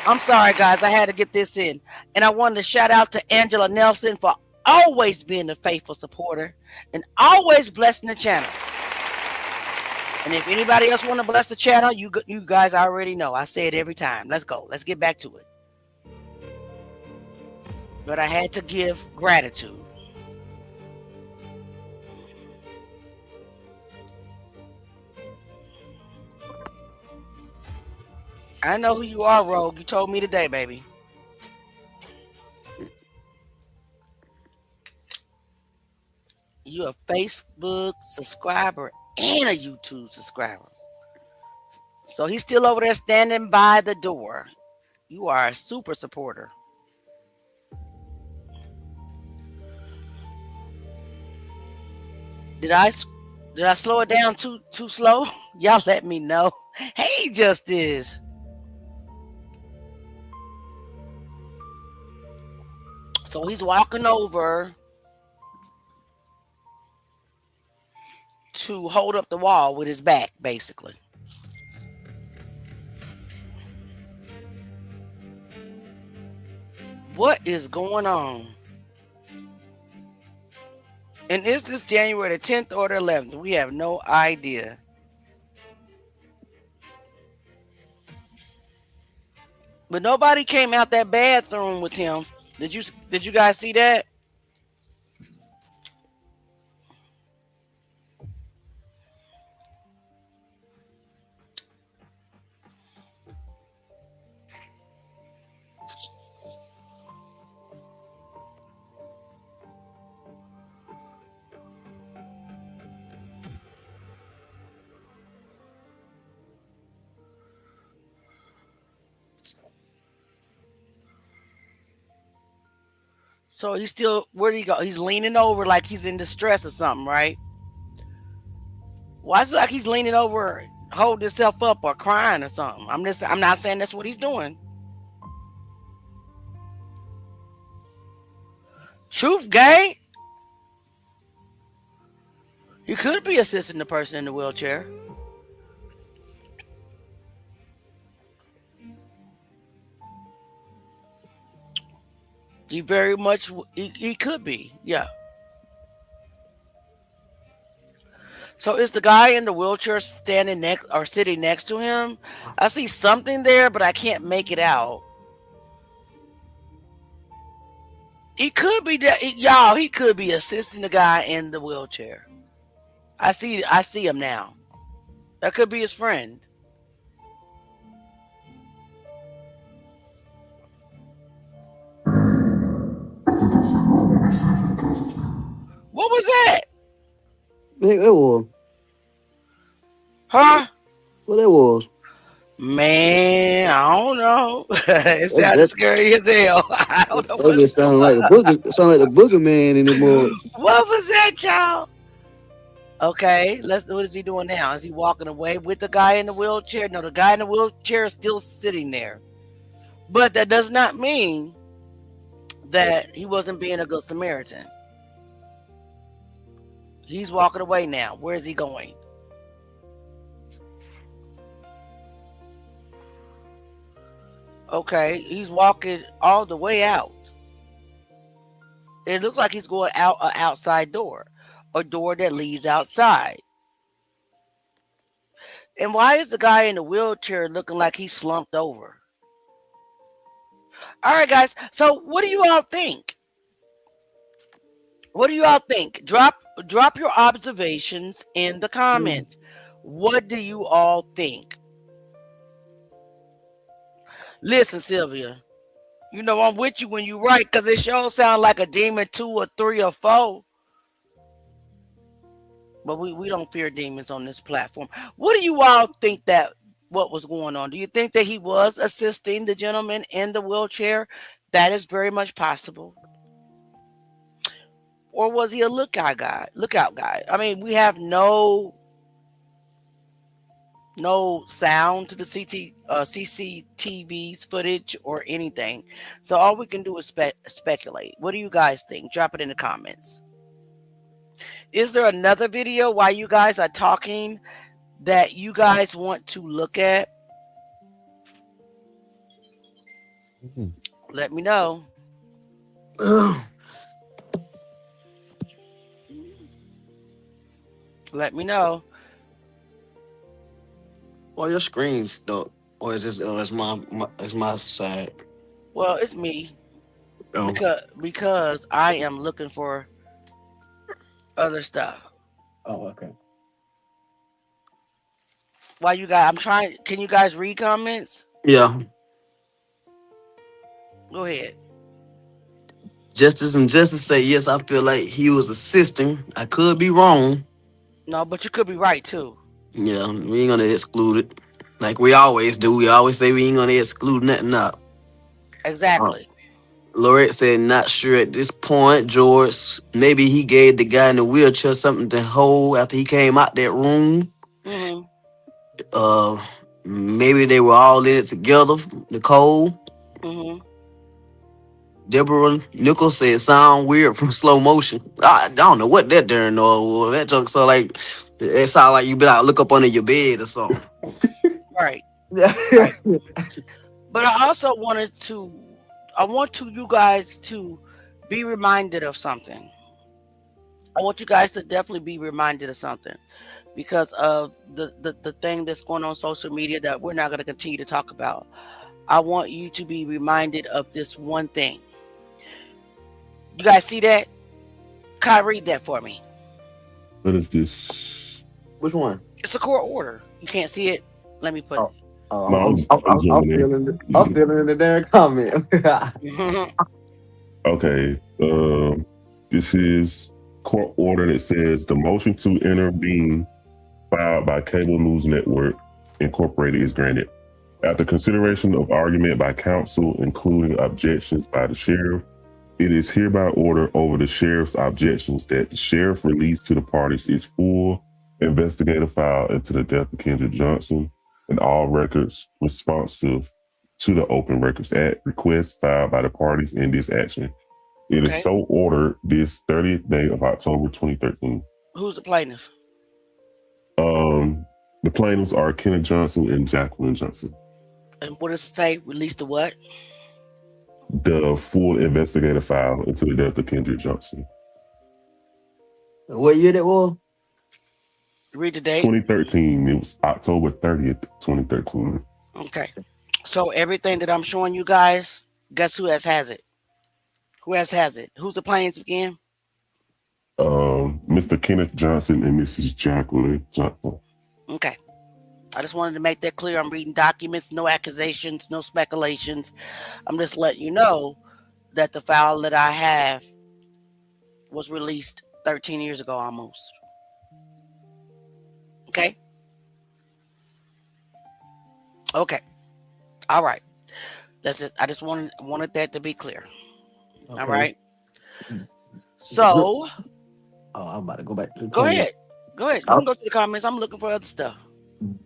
I'm sorry, guys. I had to get this in. And I wanted to shout out to Angela Nelson for always being a faithful supporter and always blessing the channel. And if anybody else want to bless the channel, you guys already know. I say it every time. Let's go. Let's get back to it. But I had to give gratitude. I know who you are, Rogue. You told me today, baby. You're a Facebook subscriber and a YouTube subscriber. So he's still over there standing by the door. You are a super supporter. Did I slow it down too slow? Y'all let me know. Hey, Justice. So he's walking over to hold up the wall with his back, basically. What is going on? And is this January the 10th or the 11th? We have no idea. But nobody came out that bathroom with him. Did you guys see that? So he's still, where did he go? He's leaning over like he's in distress or something, right? Why is it like he's leaning over, holding himself up or crying or something? I'm not saying that's what he's doing. Truth, gang. He could be assisting the person in the wheelchair. He very much, he could be, yeah. So is the guy in the wheelchair standing next or sitting next to him? I see something there, but I can't make it out. He could be that, y'all. He could be assisting the guy in the wheelchair. I see him now. That could be his friend. What was that? That was. Huh? What that was? Man, I don't know. It That, sounded that, scary as hell. I don't know that just sounded like the booger man anymore. what was that, y'all? Okay, what is he doing now? Is he walking away with the guy in the wheelchair? No, the guy in the wheelchair is still sitting there. But that does not mean that he wasn't being a good Samaritan. He's walking away now. Where is he going? Okay, he's walking all the way out. It looks like he's going out an outside door, a door that leads outside. And why is the guy in the wheelchair looking like he's slumped over? All right, guys. So what do you all think? What do you all think? Drop your observations in the comments. What do you all think? Listen, Sylvia, you know I'm with you when you write, because it sure sounds like a demon 2 or 3 or 4. But we don't fear demons on this platform. What do you all think what was going on? Do you think that he was assisting the gentleman in the wheelchair? That is very much possible. Or was he a lookout guy? I mean, we have no sound to the CCTV's footage or anything. So all we can do is speculate. What do you guys think? Drop it in the comments. Is there another video while you guys are talking that you guys want to look at? Let me know. Let me know. Well, your screen's stuck, or is this? It's my side. Well, it's me. Oh. Because I am looking for other stuff. Oh, okay. While you guys, can you guys read comments? Yeah. Go ahead. Justice say yes. I feel like he was assisting. I could be wrong. No, but you could be right too. Yeah, we ain't gonna exclude it, like we always do. We always say we ain't gonna exclude nothing up. Exactly. Lorette said, not sure at this point. George, maybe he gave the guy in the wheelchair something to hold after he came out that room. Mm-hmm. Maybe they were all in it together. Nicole. Mm-hmm. Deborah Nichols said, sound weird from slow motion. I don't know what that darn noise was. That joke sound like it sound like you better like, look up under your bed or something. Right. Right. But I also want you guys to be reminded of something. I want you guys to definitely be reminded of something because of the thing that's going on social media that we're not going to continue to talk about. I want you to be reminded of this one thing. You guys see that? Kai, read that for me. What is this? Which one? It's a court order. You can't see it? Let me put it. No, I'm feeling in the damn comments. Okay. This is court order that says the motion to intervene filed by Cable News Network Incorporated is granted. After consideration of argument by counsel, including objections by the sheriff, it is hereby ordered over the sheriff's objections that the sheriff release to the parties its full investigative file into the death of Kendrick Johnson and all records responsive to the Open Records Act request filed by the parties in this action. It is so ordered this 30th day of October 2013. Who's the plaintiff? The plaintiffs are Kendrick Johnson and Jacqueline Johnson. And what does it say? Release the what? The full investigative file into the death of Kendrick Johnson. What year that was? Read the date. 2013. It was October 30th, 2013. Okay. So everything that I'm showing you guys, guess who has it? Who has it? Who's the plaintiff again? Mr. Kenneth Johnson and Mrs. Jacqueline Johnson. Okay. I just wanted to make that clear. I'm reading documents, no accusations, no speculations. I'm just letting you know that the file that I have was released 13 years ago almost. Okay. Okay. All right. That's it. I just wanted that to be clear. Okay. All right. So I'm about to go back to the go comments. ahead. Go ahead. You can go to the comments. I'm looking for other stuff.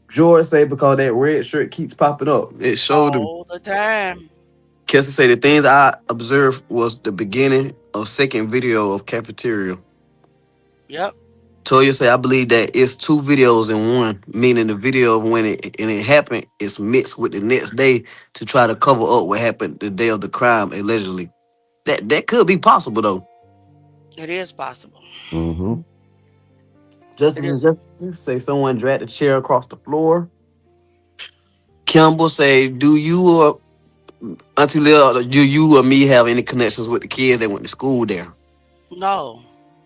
George say because that red shirt keeps popping up. It showed him. All the time. Kessler say the things I observed was the beginning of second video of cafeteria. Yep. Toya say I believe that it's 2 videos in one, meaning the video of when it happened is mixed with the next day to try to cover up what happened the day of the crime allegedly. That could be possible though. It is possible. Mm-hmm. Justice say someone dragged a chair across the floor. Campbell say, do you or Auntie Lil, do you or me have any connections with the kids that went to school there? No.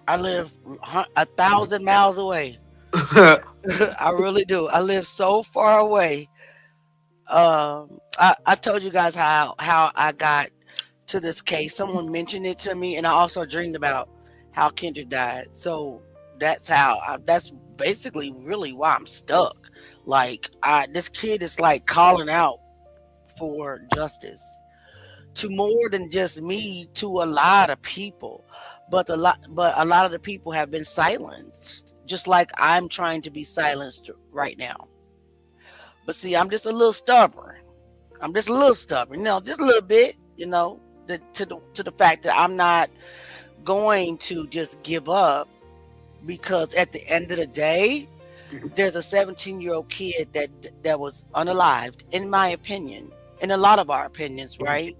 I live 1,000 miles away. I really do. I live so far away. I told you guys how I got to this case. Someone mentioned it to me, and I also dreamed about how Kendrick died. So that's that's basically really why I'm stuck. Like this kid is like calling out for justice to more than just me, to a lot of people. But a lot of the people have been silenced, just like I'm trying to be silenced right now. But see, I'm just a little stubborn. Just a little bit, to the fact that I'm not going to just give up, because at the end of the day, there's a 17-year-old kid that was unalived, in my opinion, in a lot of our opinions, right?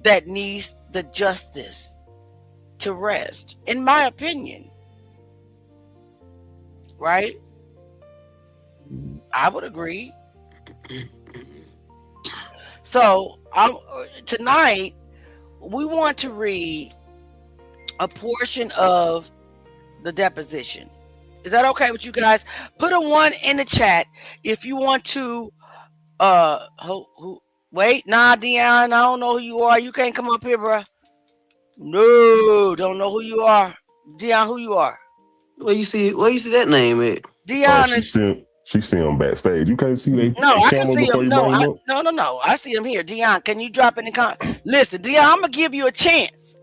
That needs the justice to rest, in my opinion, right? I would agree. So tonight we want to read a portion of the deposition. Is that okay with you guys? Put a 1 in the chat if you want to. Wait, nah, Dion, I don't know who you are. You can't come up here, bruh. No, don't know who you are. Dion, who you are? Where you see that name at? Dion She see him backstage. You can't see they. No, I can see him. No, No. no. I see him here. Dion, can you drop in the comment? Listen, Dion, I'm gonna give you a chance.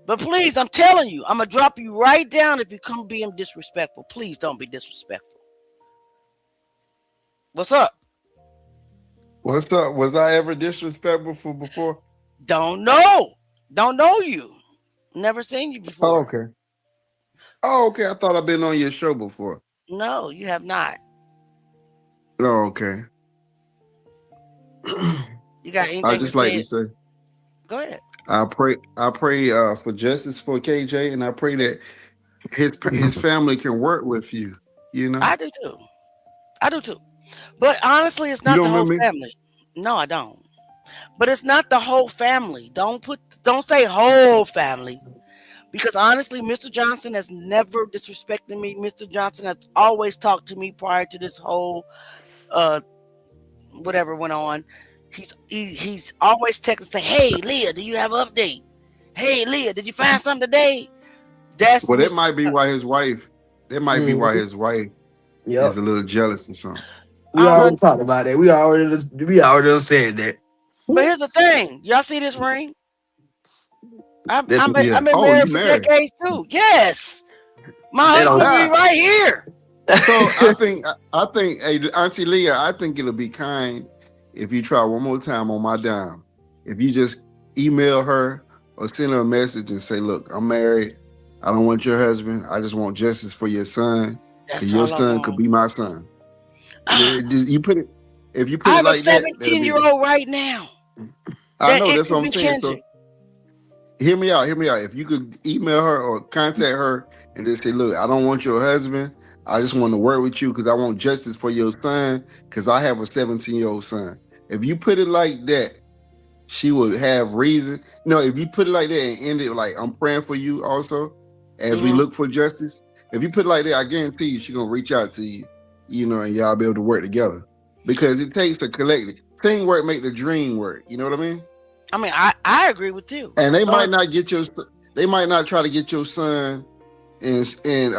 But please, I'm telling you, I'm gonna drop you right down if you come being disrespectful. Please don't be disrespectful. What's up? What's up? Was I ever disrespectful before? Don't know you. Never seen you before. Oh, okay. I thought I've been on your show before. No, you have not. Oh, okay. You got anything I just to like say? to say, Go ahead. I pray for justice for KJ, and I pray that his family can work with you. You know, I do too. But honestly, it's not the whole family. No, I don't. But it's not the whole family. Don't say whole family. Because honestly, Mr. Johnson has never disrespected me. Mr. Johnson has always talked to me prior to this whole whatever went on. He's always texting and say, "Hey Leah, do you have an update? Hey Leah, did you find something today?" That might be why his wife. That might be why his wife is a little jealous or something. We already talked about that. We already said that. But here's the thing. Y'all see this ring? I've been married for decades too. Yes. My husband be right here. So I think, hey, Auntie Leah, I think it'll be kind if you try one more time on my dime. If you just email her or send her a message and say, "Look, I'm married. I don't want your husband. I just want justice for your son. And your son could be my son." You put it. If you put it like that, I have a 17-year-old right now. I know that's what I'm saying. So hear me out. If you could email her or contact her and just say, "Look, I don't want your husband. I just want to work with you because I want justice for your son because I have a 17-year-old son." If you put it like that, she would have reason. No, if you put it like that and end it like, "I'm praying for you also as we look for justice." If you put it like that, I guarantee you she's going to reach out to you, and y'all be able to work together. Because it takes a collective. Thing work make the dream work. You know what I mean? I mean, I agree with you. And they might not try to get your son in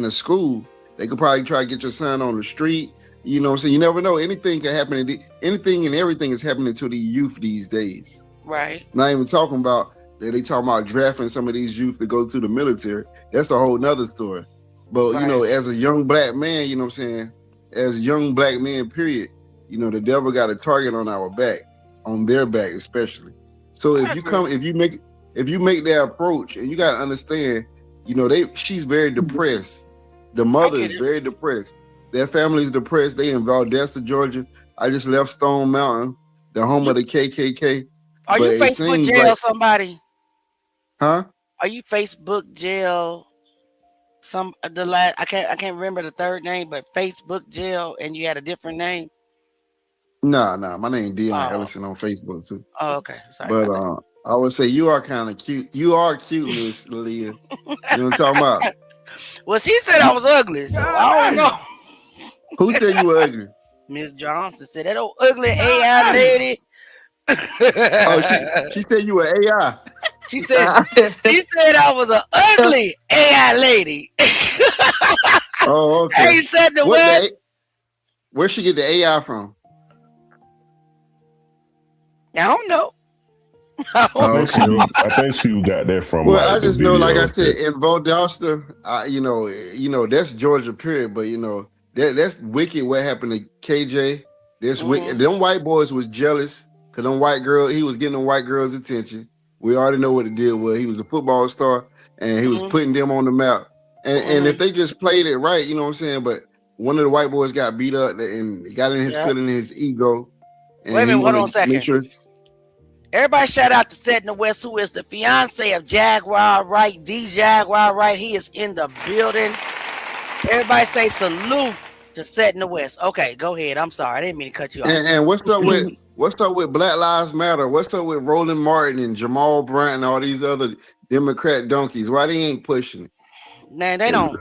the school. They could probably try to get your son on the street. You know what I'm saying? You never know. Anything can happen. Anything and everything is happening to the youth these days. Right. Not even talking about that they talking about drafting some of these youth to go to the military. That's a whole nother story. But Right. you know, as a young black man, you know what I'm saying? As young black men, period, you know, the devil got a target on our back, on their back especially. So if you make that approach, and you gotta understand, you know, she's very depressed. The mother is very depressed. Their family is depressed. They in Valdosta, Georgia. I just left Stone Mountain, the home of the KKK. Are you Facebook jail somebody? Huh? Are you Facebook jail? I can't remember the third name, but Facebook jail, and you had a different name. Nah. My name Dion Ellison on Facebook too. Oh, okay. Sorry. But I would say you are kind of cute. You are cute, Miss Leah. You know what I'm talking about? Well, she said I was ugly, so I don't know. Who said you were ugly? Miss Johnson said that old ugly AI lady. Oh, she said you were AI. She said I was an ugly AI lady. Oh, okay. Hey, said the West. Where'd she get the AI from? I don't know. I think she got that from. Well, I just know, like I said, in Valdosta, you know that's Georgia, period. But you know that's wicked. What happened to KJ? That's wicked. Them white boys was jealous because he was getting them white girls' attention. We already know what the deal was. He was a football star, and he was putting them on the map. And if they just played it right, you know what I'm saying. But one of the white boys got beat up and got in his feeling, his ego. And wait a minute, hold on a second. Everybody shout out to Set in the West, who is the fiance of Jaguar Wright, the Jaguar Wright. He is in the building. Everybody say salute to Set in the West. Okay, go ahead. I'm sorry. I didn't mean to cut you off. And what's up with Black Lives Matter? What's up with Roland Martin and Jamal Bryant and all these other Democrat donkeys? Why they ain't pushing it? Man, they don't.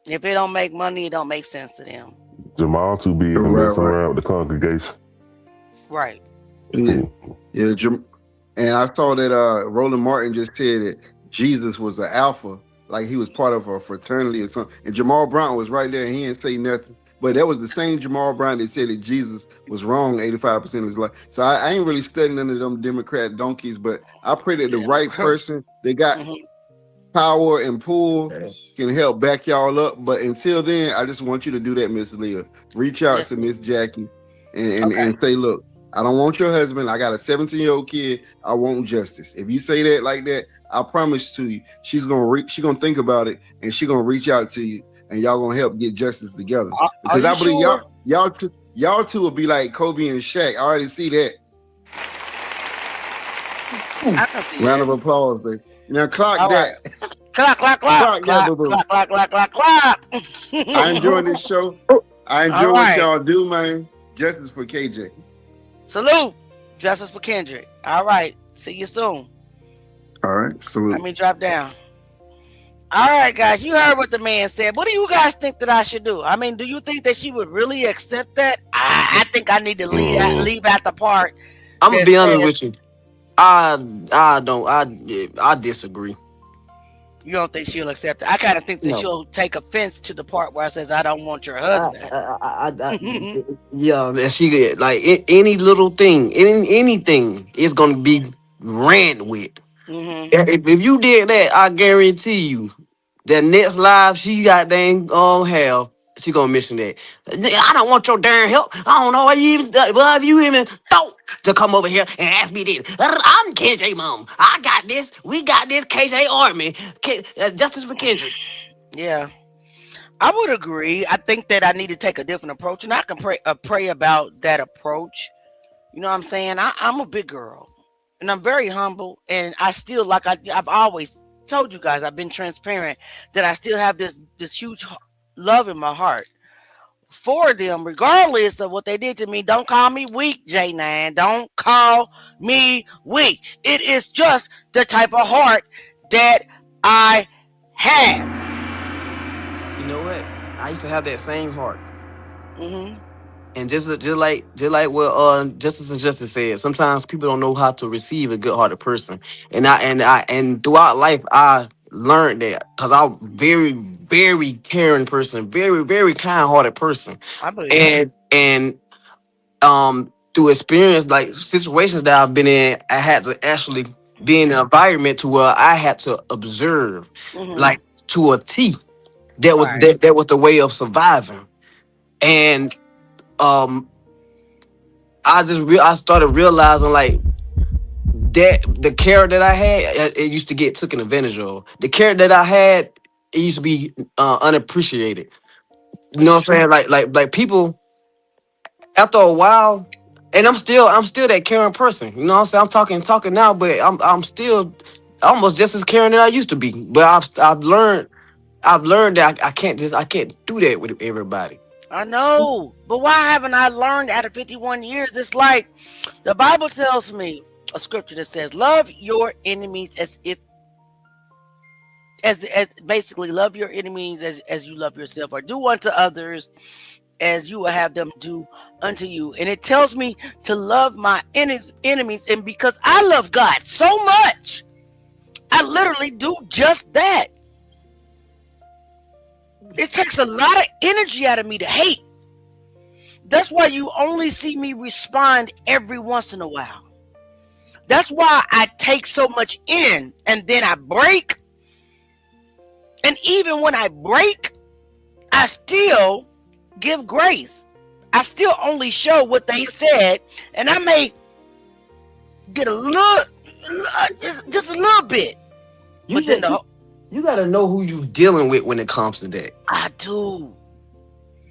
If it don't make money, it don't make sense to them. Jamal too big to mess around with the congregation. Right. Yeah. And I saw that Roland Martin just said that Jesus was an alpha, like he was part of a fraternity or something. And Jamal Bryant was right there and he didn't say nothing. But that was the same Jamal Bryant that said that Jesus was wrong 85% of his life. So I ain't really studying none of them Democrat donkeys, but I pray that the right person, they got power and pull, can help back y'all up. But until then, I just want you to do that, Miss Leah. Reach out to Miss Jackie and say, look, I don't want your husband. I got a 17-year-old kid. I want justice. If you say that like that, I promise to you, she's gonna think about it and she's gonna reach out to you and y'all gonna help get justice together. Because I believe y'all two will be like Kobe and Shaq. I already see that. I can see Round of applause, baby. Now clock all that. Right. Clock. I enjoy this show. I enjoy what y'all do, man. Justice for KJ. Salute. Justice for Kendrick. All right. See you soon. All right. Salute. Let me drop down. All right, guys. You heard what the man said. What do you guys think that I should do? I mean, do you think that she would really accept that? I think I need to leave out the part. I'm gonna be honest with you. I disagree. You don't think she'll accept it? I kind of think that she'll take offense to the part where it says, "I don't want your husband." Yeah, she like any little thing, anything is gonna be ran with. If you did that, I guarantee you, that next live she got dang hell, she gonna mention that. I don't want your darn help. I don't know why you even thought to come over here and ask me this. I'm KJ mom. I got this. We got this KJ army. Justice for Kendrick. Yeah, I would agree. I think that I need to take a different approach, and I can pray about that approach. You know what I'm saying? I'm a big girl, and I'm very humble, and I still, like I've always told you guys, I've been transparent that I still have this huge love in my heart for them, regardless of what they did to me. Don't call me weak, J9. Don't call me weak. It is just the type of heart that I have. You know what? I used to have that same heart. And just like what Justice and Justice said, sometimes people don't know how to receive a good-hearted person. And throughout life, I learned that because I'm very, very caring person, very, very kind-hearted person, I believe and through experience like situations that I've been in, I had to actually be in an environment to where I had to observe, like to a T. That was Right. that was the way of surviving, and I started realizing like that the care that I had, it used to get taken advantage of. The care that I had, it used to be unappreciated. You know what I'm saying? Like people after a while, and I'm still that caring person. You know what I'm saying? I'm talking now, but I'm still almost just as caring that I used to be. But I've learned that I can't do that with everybody. I know, but why haven't I learned out of 51 years? It's like the Bible tells me a scripture that says, "Love your enemies as basically love your enemies as you love yourself, or do unto others as you will have them do unto you." And it tells me to love my enemies, and because I love God so much, I literally do just that. It takes a lot of energy out of me to hate. That's why you only see me respond every once in a while. That's why I take so much in and then I break. And even when I break, I still give grace. I still only show what they said, and I may get a little, just a little bit. You gotta know who you dealing with when it comes to that. I do.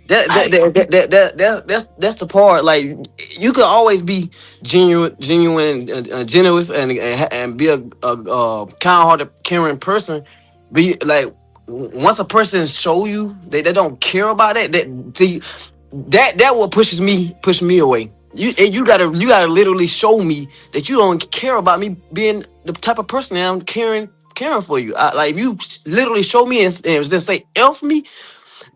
That's the part. Like you can always be genuine, generous, and be a kind-hearted, caring person. But like once a person show you they don't care about that, that what push me away. You gotta literally show me that you don't care about me being the type of person that I'm caring for you. Like if you literally show me and just say F me,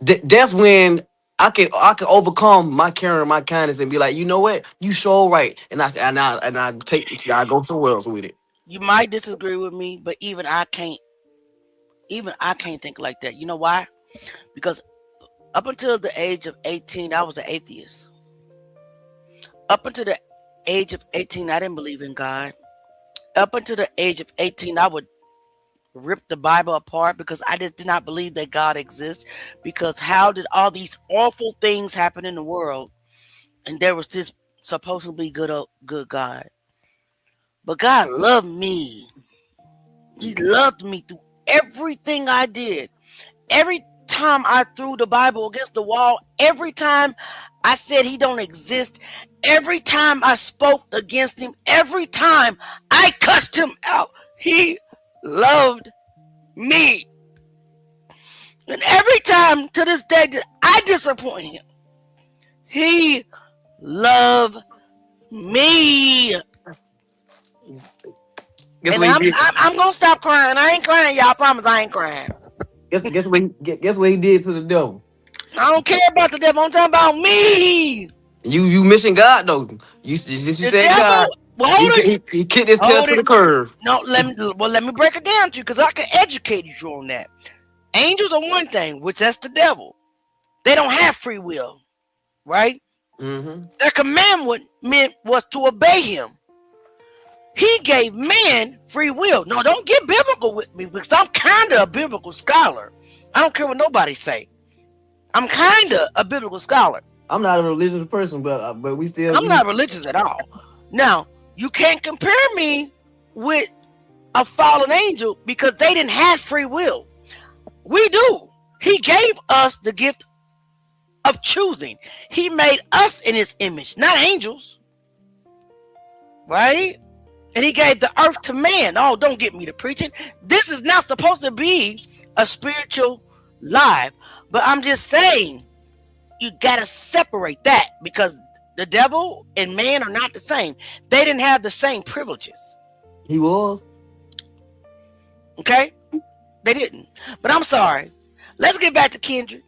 that's when I can overcome my caring, my kindness, and be like, you know what, you sure right, and I go somewhere else with it. You might disagree with me, but even I can't think like that. You know why? Because up until the age of 18, I was an atheist. Up until the age of 18, I didn't believe in God. Up until the age of 18, I would rip the Bible apart because I just did not believe that God exists. Because how did all these awful things happen in the world, and there was this supposedly good God? But God loved me. He loved me through everything I did. Every time I threw the Bible against the wall, every time I said he don't exist, every time I spoke against him, every time I cussed him out, he loved me. And every time to this day that I disappoint him, he loved me. And I'm gonna stop crying. I ain't crying, y'all. I promise I ain't crying. Guess what he did to the devil? I don't care about the devil. I'm talking about me. You missing God though. You said God. Well, he kicked his tail to the curb. No, let me break it down to you because I can educate you on that. Angels are one thing, which that's the devil. They don't have free will, right? Mm-hmm. Their commandment was to obey him. He gave man free will. No, don't get biblical with me because I'm kind of a biblical scholar. I don't care what nobody say. I'm kind of a biblical scholar. I'm not a religious person, but we still. I'm not religious at all. Now, you can't compare me with a fallen angel because they didn't have free will. We do. He gave us the gift of choosing. He made us in his image, not angels. Right? And he gave the earth to man. Oh, don't get me to preaching. This is not supposed to be a spiritual life. But I'm just saying, you got to separate that because the devil and man are not the same. They didn't have the same privileges. He was. Okay? They didn't. But I'm sorry. Let's get back to Kendrick.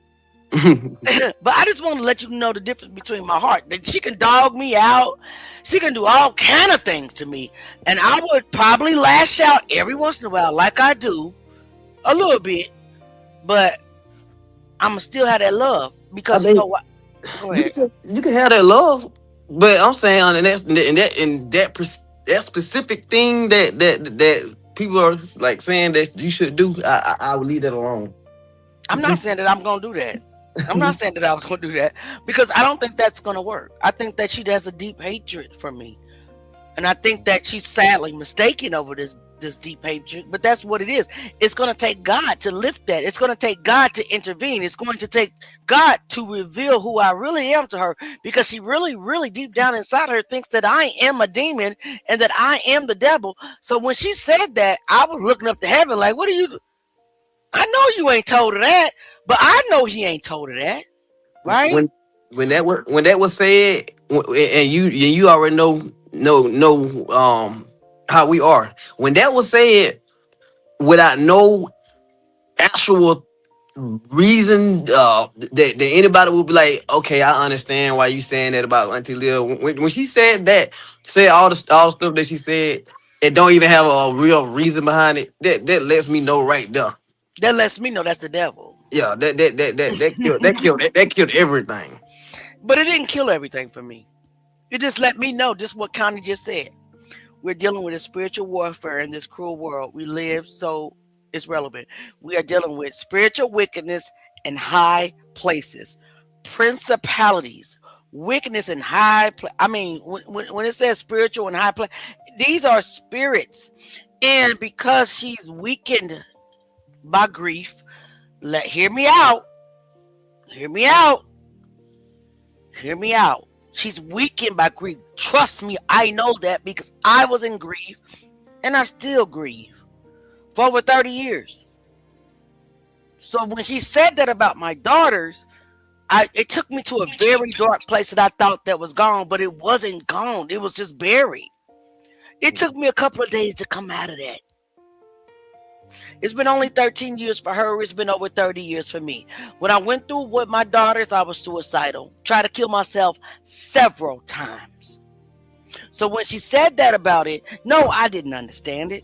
But I just want to let you know the difference between my heart. That she can dog me out. She can do all kind of things to me. And I would probably lash out every once in a while like I do. a little bit, but I'ma still have that love I because you mean, know what? Go ahead. you can have that love, but I'm saying on that specific thing that people are like saying that you should do, I would leave that alone. I'm not saying that I'm gonna do that. I'm not saying that I was gonna do that because I don't think that's gonna work. I think that she has a deep hatred for me, and I think that she's sadly mistaken over this deep hatred. But that's what it is. It's gonna take God to lift that. It's gonna take God to intervene. It's going to take God to reveal who I really am to her because she really, really deep down inside her thinks that I am a demon and that I am the devil. So when she said that, I was looking up to heaven like, "What are you?" I know you ain't told her that, but I know he ain't told her that, right? When that was said, and you already know how we are. When that was said, without no actual reason that anybody would be like, okay, I understand why you saying that about Auntie Leah. When she said that, said all the stuff that she said, it don't even have a real reason behind it. That lets me know right there. That lets me know that's the devil. Yeah, that killed everything. But it didn't kill everything for me. It just let me know just what Connie just said. We're dealing with a spiritual warfare in this cruel world we live, so it's relevant. We are dealing with spiritual wickedness in high places, principalities, wickedness in high I mean, when it says spiritual in high place, these are spirits. And because she's weakened by grief, hear me out. Hear me out. Hear me out. She's weakened by grief. Trust me, I know that because I was in grief and I still grieve for over 30 years. So when she said that about my daughters, it took me to a very dark place that I thought that was gone, but it wasn't gone. It was just buried. It took me a couple of days to come out of that. It's been only 13 years for her. It's been over 30 years for me. When I went through with my daughters, I was suicidal. Tried to kill myself several times. So when she said that about it, no, I didn't understand it.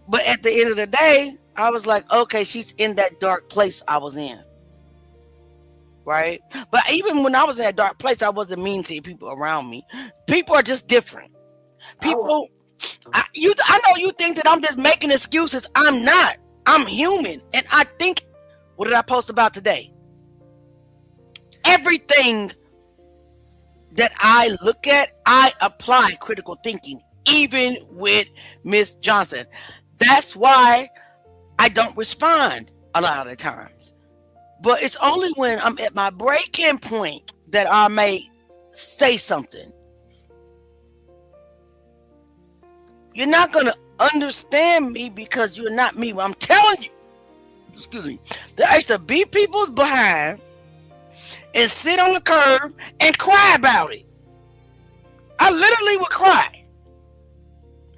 But at the end of the day, I was like, okay, she's in that dark place I was in. Right? But even when I was in that dark place, I wasn't mean to people around me. People are just different. People... I know you think that I'm just making excuses. I'm not. I'm human. And I think, what did I post about today? Everything that I look at, I apply critical thinking, even with Miss Johnson. That's why I don't respond a lot of the times. But it's only when I'm at my break-in point that I may say something. You're not going to understand me because you're not me. I'm telling you, excuse me, that I used to beat people's behind and sit on the curb and cry about it. I literally would cry.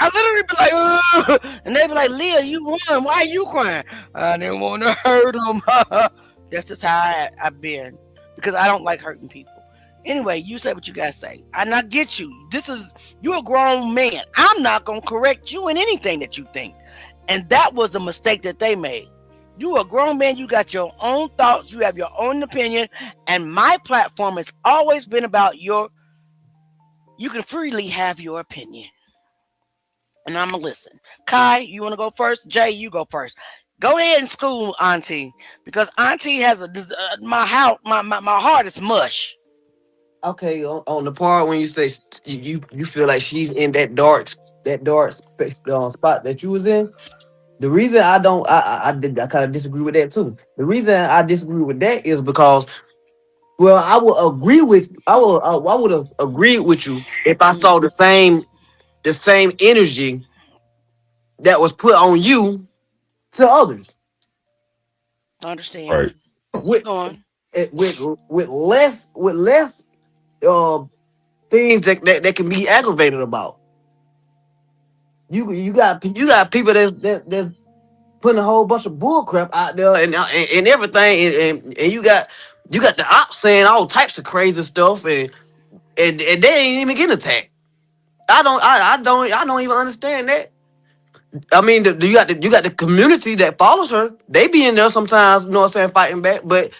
I literally be like, ugh, and they'd be like, Leah, you won. Why are you crying? I didn't want to hurt them. That's just how I've been because I don't like hurting people. Anyway, you say what you gotta say. And I get you. You're a grown man. I'm not gonna correct you in anything that you think. And that was a mistake that they made. You're a grown man, you got your own thoughts, you have your own opinion, and my platform has always been about you can freely have your opinion. And I'm gonna listen. Kai, you wanna go first? Jay, you go first. Go ahead and school Auntie, because Auntie has my heart is mush. Okay, on the part when you say you feel like she's in that dark space, spot that you was in, the reason I kind of disagree with that too. The reason I disagree with that is because, well, I would have agreed with you if I saw the same energy that was put on you to others. I understand. Right. With less things that can be aggravated about. You got people that's putting a whole bunch of bull crap out there and everything, and you got the ops saying all types of crazy stuff, and they ain't even getting attacked. I don't even understand that. I mean, you got the community that follows her. They be in there sometimes, you know what I'm saying, fighting back. But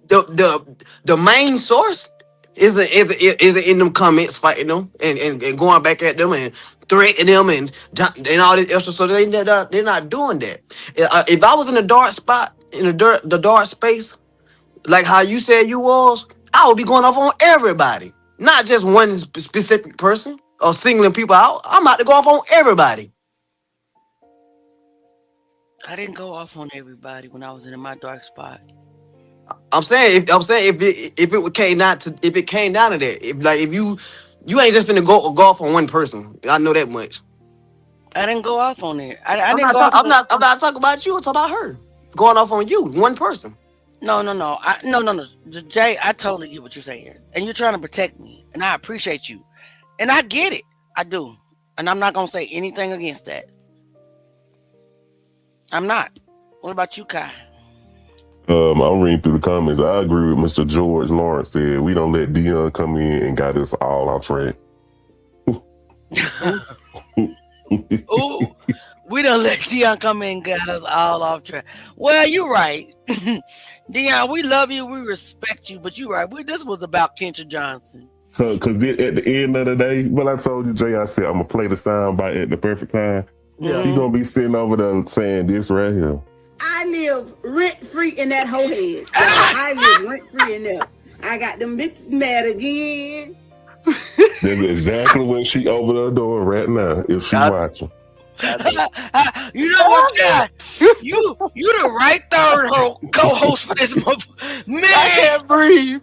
the main source isn't in them comments fighting them and going back at them and threatening them and all this extra. So they're not doing that. If I was in a dark spot in the dark space, like how you said you was, I would be going off on everybody, not just one specific person or singling people out. I'm about to go off on everybody. I didn't go off on everybody when I was in my dark spot. I'm saying if it came down to that, if you ain't just finna go off on one person. I know that much. I didn't go off on it. I'm not talking about you. I'm talking about her going off on you, one person. No. No. Jay, I totally get what you're saying, and you're trying to protect me, and I appreciate you, and I get it. I do, and I'm not gonna say anything against that. I'm not. What about you, Kai? I'm reading through the comments. I agree with Mr. George Lawrence said we don't let Dion come in and got us all off track. Ooh, we don't let Dion come in and got us all off track. Well, you're right. Dion, we love you, we respect you, but you're right. This was about Kendrick Johnson. Because at the end of the day, when I told you, Jay, I said I'm gonna play the sound bite at the perfect time. Yeah. He's gonna be sitting over there saying this right here. I live rent free in that whole head. I live rent free in there. I got them bitches mad again. That's exactly what she over the door right now. If she watching, you know what, guy? You the right third co-host for this man. I can't breathe.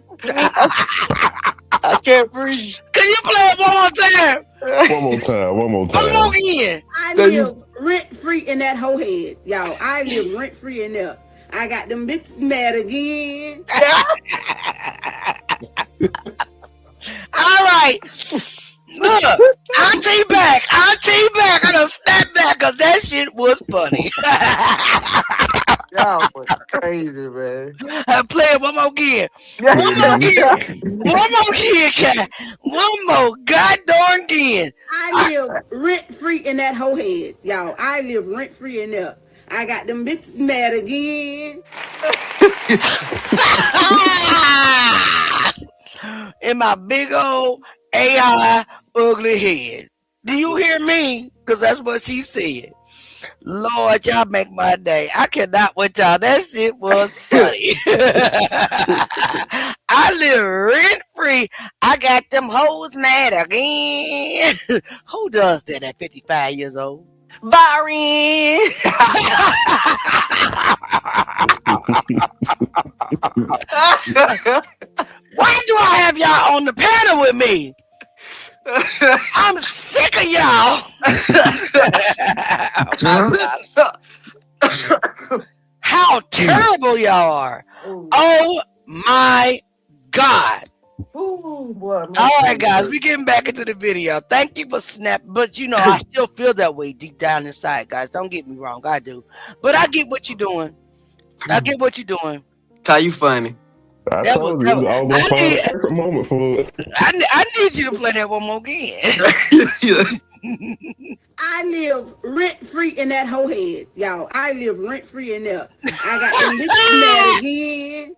I can't breathe. Can you play it one more time? One more time. One more again. I live rent free in that whole head, y'all. I live rent free in there. I got them bitches mad again. All right. Look, Auntie back. I done snap back because that shit was funny. Y'all was crazy, man. I play it one more again. One more again, Kat. One more goddamn again. I live rent free in that whole head, y'all. I live rent free in there. I got them bitches mad again. In my big old AI ugly head. Do you hear me? Because that's what she said. Lord, y'all make my day. I cannot with y'all. That shit was funny. I live rent free. I got them hoes mad again. Who does that at 55 years old? Byron. Why do I have y'all on the panel with me? I'm sick of y'all. How terrible y'all are. Oh my God. Ooh, boy, all right, guys, we're getting back into the video. Thank you for snapping, but you know, I still feel that way deep down inside, guys. Don't get me wrong, I do. But I get what you're doing. Ty, you funny. I told you, I was gonna find a perfect moment for it. I need you to play that one more again. I live rent free in that whole head, y'all. I live rent free in there. I got them bitches mad again.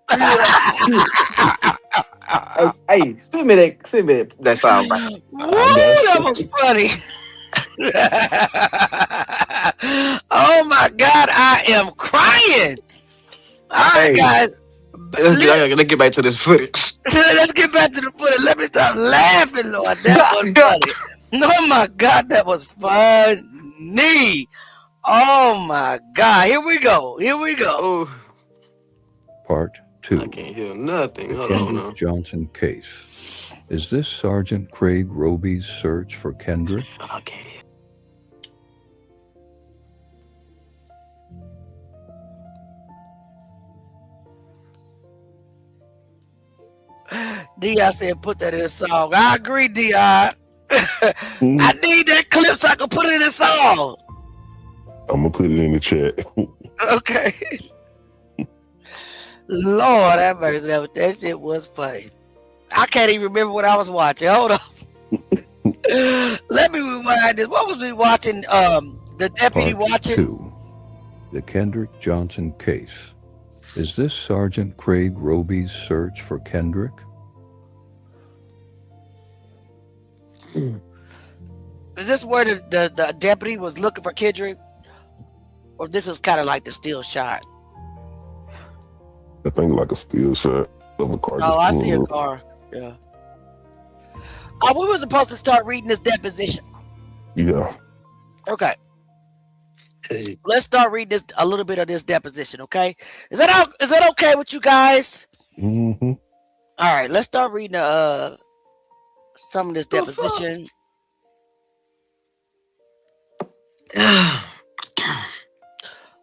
Hey, send me that sound bite. Woo, that was funny. Oh my God, I am crying. All right, guys. Let's get back to this footage. Let's get back to the footage. Let me stop laughing, Lord. That was funny. Oh my God, that was funny. Oh my God. Here we go. Oh. Part 2. I can't hear nothing. The Kendrick Johnson case. Is this Sergeant Craig Roby's search for Kendrick? Okay. D.I. said put that in a song. I agree, D.I. I need that clip so I can put it in a song. I'm gonna put it in the chat. Okay. Lord have mercy, that shit was funny. I can't even remember what I was watching. Hold on. Let me rewind this. What was we watching? The deputy Part watching. 2. The Kendrick Johnson case. Is this Sergeant Craig Roby's search for Kendrick? Is this where the deputy was looking for Kendrick? Or this is kind of like the still shot? I think like a still shot of a car. Oh, I see a car. Yeah. We were supposed to start reading this deposition. Yeah. Okay. Let's start reading a little bit of this deposition, okay? Is that okay with you guys? Mm-hmm. All right, let's start reading some of this deposition.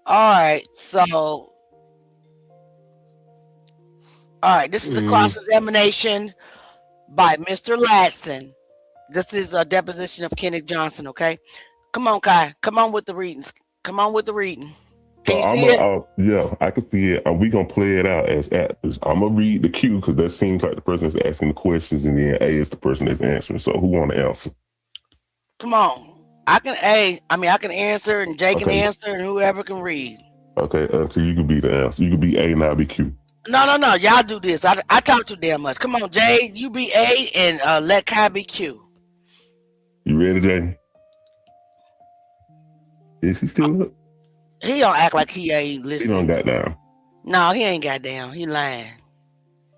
All right, this is the cross-examination by Mr. Latson. This is a deposition of Kendrick Johnson, okay? Come on, Kai. Come on with the readings. Come on with the reading. Can you see it? Yeah, I can see it. We gonna play it out as actors. I'm gonna read the cue because that seems like the person that's asking the questions, and then A is the person that's answering. So who want to answer? Come on. I can answer, and Jay can answer, and whoever can read. Okay, so you can be the answer. You can be A, and I'll be Q. No. Y'all do this. I talk too damn much. Come on, Jay. You be A, and let Kai be Q. You ready, Jay? Is he still up? He don't act like he ain't listening. He don't got down. No, he ain't got down. He lying.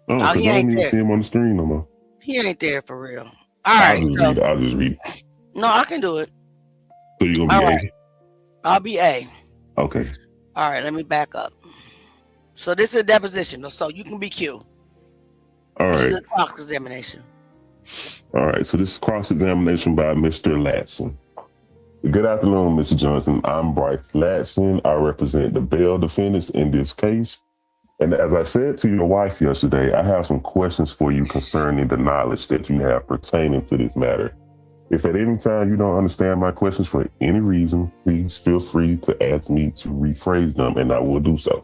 Oh, because I don't even see him on the screen no more. He ain't there for real. All right. I'll just read it. No, I can do it. So you're going to be A? I'll be A. Okay. All right, let me back up. So this is a deposition, so you can be Q. All right. This is a cross-examination. All right, so this is cross-examination by Mr. Latson. Good afternoon, Mr. Johnson. I'm Bryce Latson. I represent the Bell defendants in this case. And as I said to your wife yesterday, I have some questions for you concerning the knowledge that you have pertaining to this matter. If at any time you don't understand my questions for any reason, please feel free to ask me to rephrase them, and I will do so.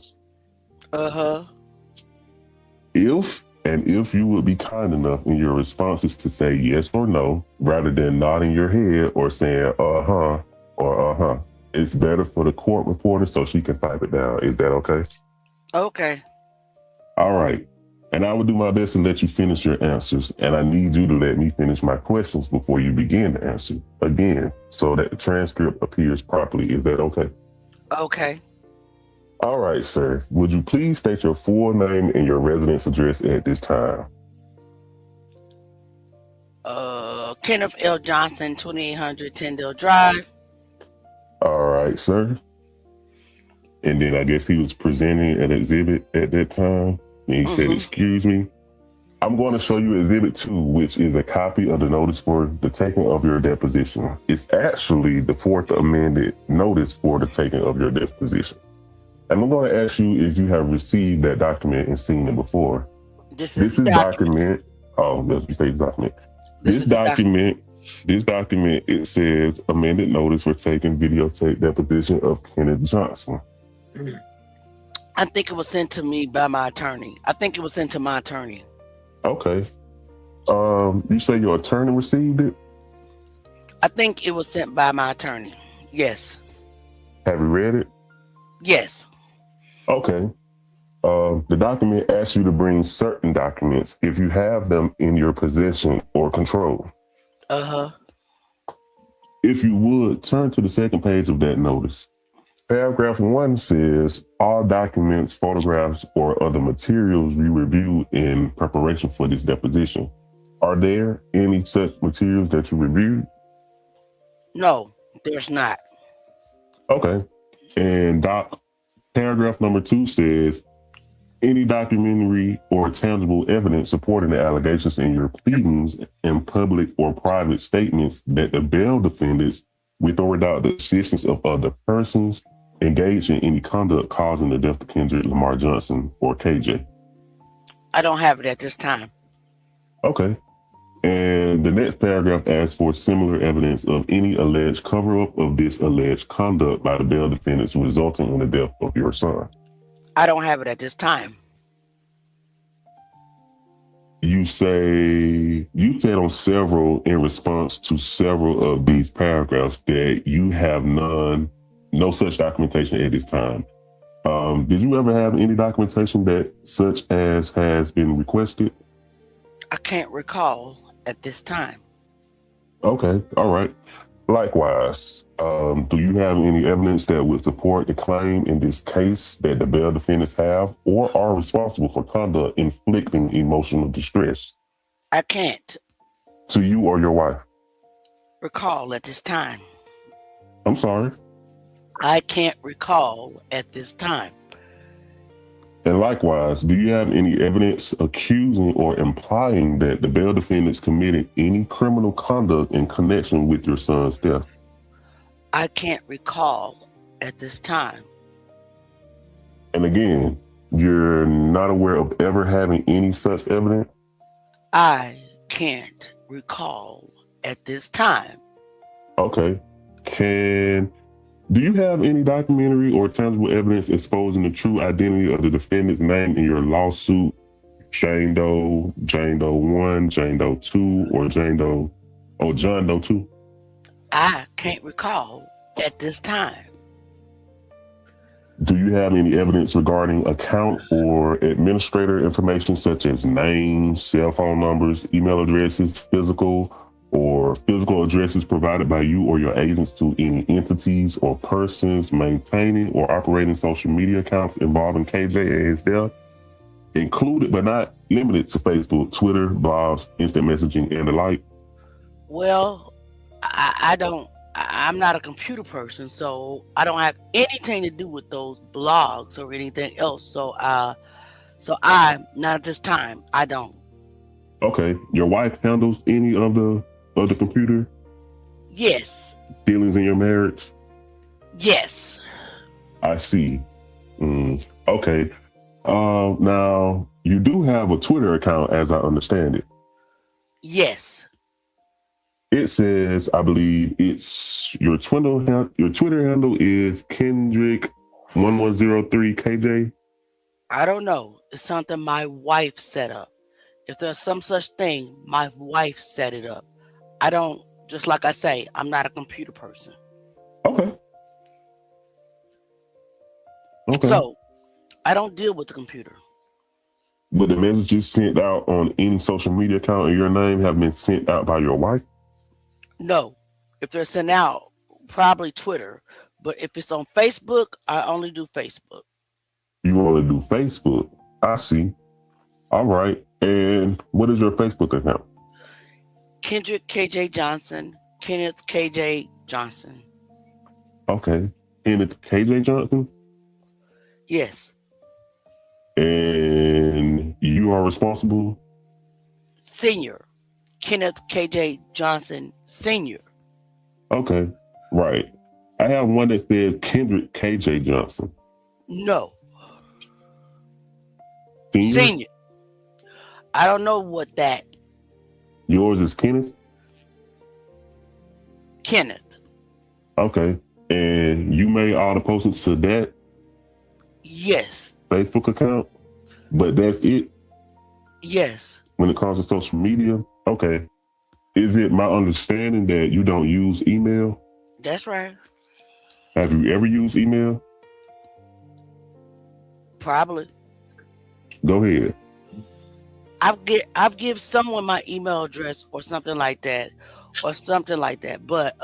If you would be kind enough in your responses to say yes or no, rather than nodding your head or saying or it's better for the court reporter so she can type it down. Is that okay? Okay. All right. And I will do my best to let you finish your answers, and I need you to let me finish my questions before you begin to answer again, so that the transcript appears properly. Is that okay? Okay. All right, sir. Would you please state your full name and your residence address at this time? Kenneth L. Johnson, 2800 Tyndale Drive. All right, sir. And then I guess he was presenting an exhibit at that time. And he said, excuse me. I'm going to show you Exhibit 2, which is a copy of the notice for the taking of your deposition. It's actually the 4th amended notice for the taking of your deposition. And I'm going to ask you if you have received that document and seen it before. This is document. Oh, let's say document. This document, it says amended notice for taking videotape deposition of Kendrick Johnson. I think it was sent to me by my attorney. Okay. You say your attorney received it? I think it was sent by my attorney. Yes. Have you read it? Yes. Okay. The document asks you to bring certain documents if you have them in your possession or control. If you would, turn to the second page of that notice. Paragraph 1 says, all documents, photographs, or other materials you review in preparation for this deposition. Are there any such materials that you reviewed? No, there's not. Okay. And paragraph number 2 says, any documentary or tangible evidence supporting the allegations in your pleadings and public or private statements that the Bell defendants, with or without the assistance of other persons, engaged in any conduct causing the death of Kendrick Lamar Johnson or KJ. I don't have it at this time. Okay. And the next paragraph asks for similar evidence of any alleged cover-up of this alleged conduct by the Bell defendants resulting in the death of your son. I don't have it at this time. You said on several, in response to several of these paragraphs, that you have no such documentation at this time. Did you ever have any documentation that such as has been requested? I can't recall at this time. Okay, all right. Likewise, do you have any evidence that would support the claim in this case that the bail defendants have or are responsible for conduct inflicting emotional distress? I can't. To you or your wife? Recall at this time. I'm sorry? I can't recall at this time. And likewise, do you have any evidence accusing or implying that the bail defendants committed any criminal conduct in connection with your son's death? I can't recall at this time. And again, you're not aware of ever having any such evidence? I can't recall at this time. Okay. Do you have any documentary or tangible evidence exposing the true identity of the defendant's name in your lawsuit? Jane Doe, Jane Doe 1, Jane Doe 2, or John Doe 2? I can't recall at this time. Do you have any evidence regarding account or administrator information such as names, cell phone numbers, email addresses, physical addresses provided by you or your agents to any entities or persons maintaining or operating social media accounts involving KJ and his death, included but not limited to Facebook, Twitter, blogs, instant messaging, and the like? Well, I'm not a computer person, so I don't have anything to do with those blogs or anything else. So I not at this time. I don't. Okay. Your wife handles any of the computer? Yes. Dealings in your marriage? Yes. I see. Okay. Now you do have a Twitter account, as I understand it. Yes. It says, I believe it's your Twitter handle is Kendrick1103KJ. I don't know. It's something my wife set up. If there's some such thing, my wife set it up. I don't, just like I say, I'm not a computer person. Okay. So I don't deal with the computer. But the messages sent out on any social media account in your name have been sent out by your wife? No. If they're sent out, probably Twitter. But if it's on Facebook, I only do Facebook. You only do Facebook? I see. All right. And what is your Facebook account? Kendrick KJ Johnson. Kenneth KJ Johnson. Okay. Kenneth KJ Johnson? Yes. And you are responsible? Senior. Kenneth KJ Johnson Senior. Okay. Right. I have one that says Kendrick KJ Johnson. No. Senior? I don't know what that. Yours is Kenneth? Kenneth. Okay. And you made all the postings to that? Yes. Facebook account? But that's it? Yes. When it comes to social media? Okay. Is it my understanding that you don't use email? That's right. Have you ever used email? Probably. Go ahead. I've give someone my email address or something like that. But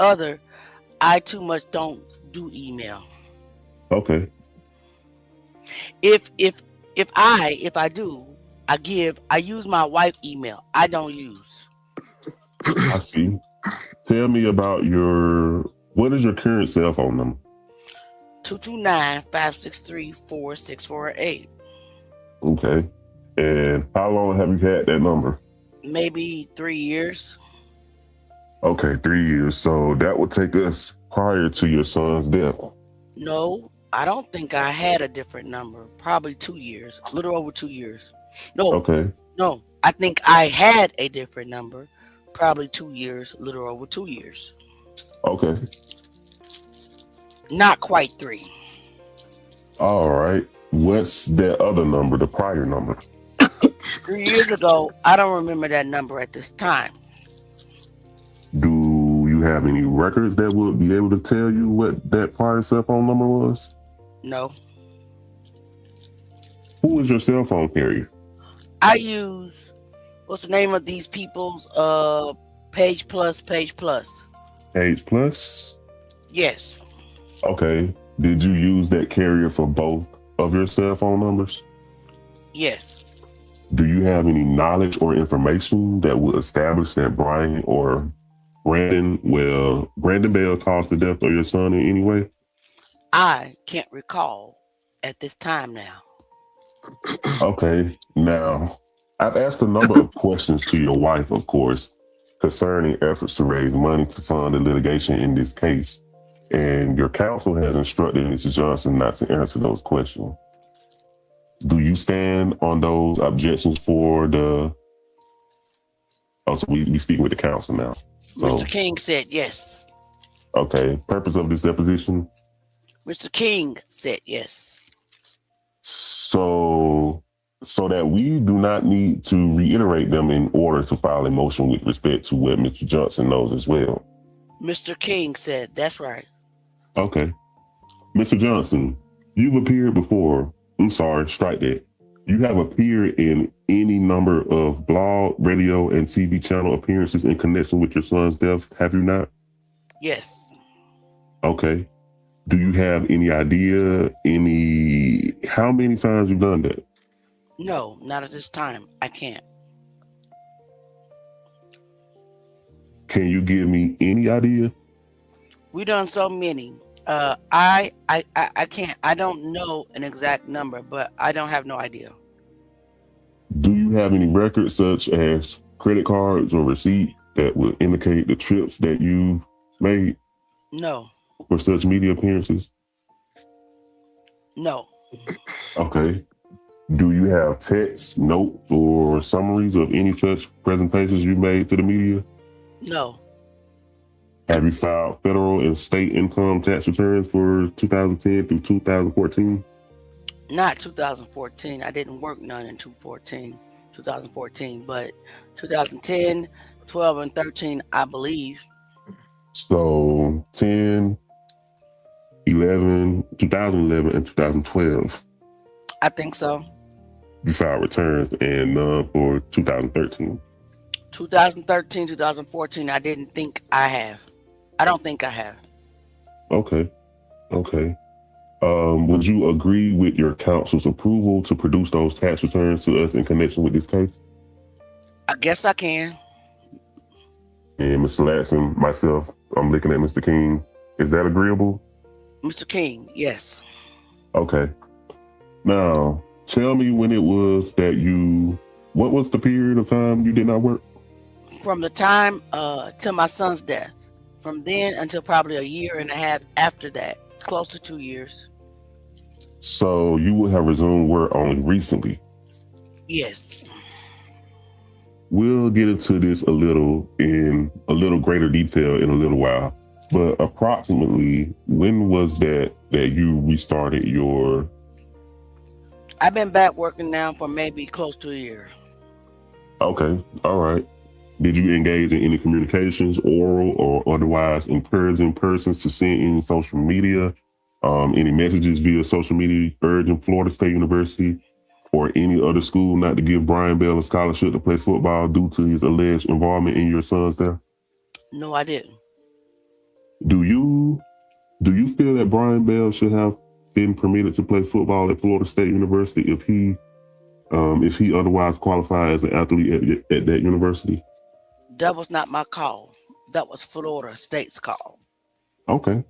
I too much don't do email. Okay. If I do, I use my wife's email. I don't use. I see. Tell me about what is your current cell phone number? 229-563-4648. Okay. And how long have you had that number? Maybe 3 years. Okay, 3 years. So that would take us prior to your son's death. No, I don't think I had a different number. Probably 2 years. A little over 2 years. No. Okay. No, I think I had a different number. Probably 2 years. A little over 2 years. Okay. Not quite 3. All right. What's that other number, the prior number? 3 years ago, I don't remember that number at this time. Do you have any records that would be able to tell you what that prior cell phone number was? No. Who is your cell phone carrier? I use, what's the name of these people's Page Plus? Page Plus? Yes. Okay. Did you use that carrier for both of your cell phone numbers? Yes. Do you have any knowledge or information that would establish that Brian or Brandon Bell caused the death of your son in any way? I can't recall at this time now. Okay. Now, I've asked a number of questions to your wife, of course, concerning efforts to raise money to fund the litigation in this case. And your counsel has instructed Mrs. Johnson not to answer those questions. Do you stand on those objections for the... Oh, so we speaking with the counsel now. So, Mr. King said yes. Okay. Purpose of this deposition? Mr. King said yes. So that we do not need to reiterate them in order to file a motion with respect to what Mr. Johnson knows as well. Mr. King said that's right. Okay. Mr. Johnson, you've appeared before. I'm sorry, strike that. You have appeared in any number of blog, radio, and TV channel appearances in connection with your son's death, have you not? Yes. Okay. Do you have any idea how many times you've done that? No, not at this time. I can't. Can you give me any idea? We done so many. I can't. I don't know an exact number, but I don't have no idea. Do you have any records such as credit cards or receipt that would indicate the trips that you made? No. For such media appearances? No. Okay. Do you have texts, notes, or summaries of any such presentations you made to the media? No. Have you filed federal and state income tax returns for 2010 through 2014? Not 2014. I didn't work none in 2014, but 2010, 12, and 13, I believe. So 2011, and 2012. I think so. You filed returns and none for 2013. 2013, 2014, I didn't think I have. I don't think I have. Okay. Would you agree with your counsel's approval to produce those tax returns to us in connection with this case? I guess I can. And Mr. Latson, myself, I'm looking at Mr. King. Is that agreeable? Mr. King, yes. Okay. Now, tell me when it was that what was the period of time you did not work? From the time to my son's death. From then until probably a year and a half after that. Close to 2 years. So you would have resumed work only recently? Yes. We'll get into this in a little greater detail in a little while. But approximately, when was that you restarted your... I've been back working now for maybe close to a year. Okay, all right. Did you engage in any communications, oral or otherwise, encouraging persons to send any social media, any messages via social media urging Florida State University or any other school not to give Brian Bell a scholarship to play football due to his alleged involvement in your son's death? No, I didn't. Do you feel that Brian Bell should have been permitted to play football at Florida State University if he otherwise qualified as an athlete at that university? That was not my call. That was Florida State's call. Okay.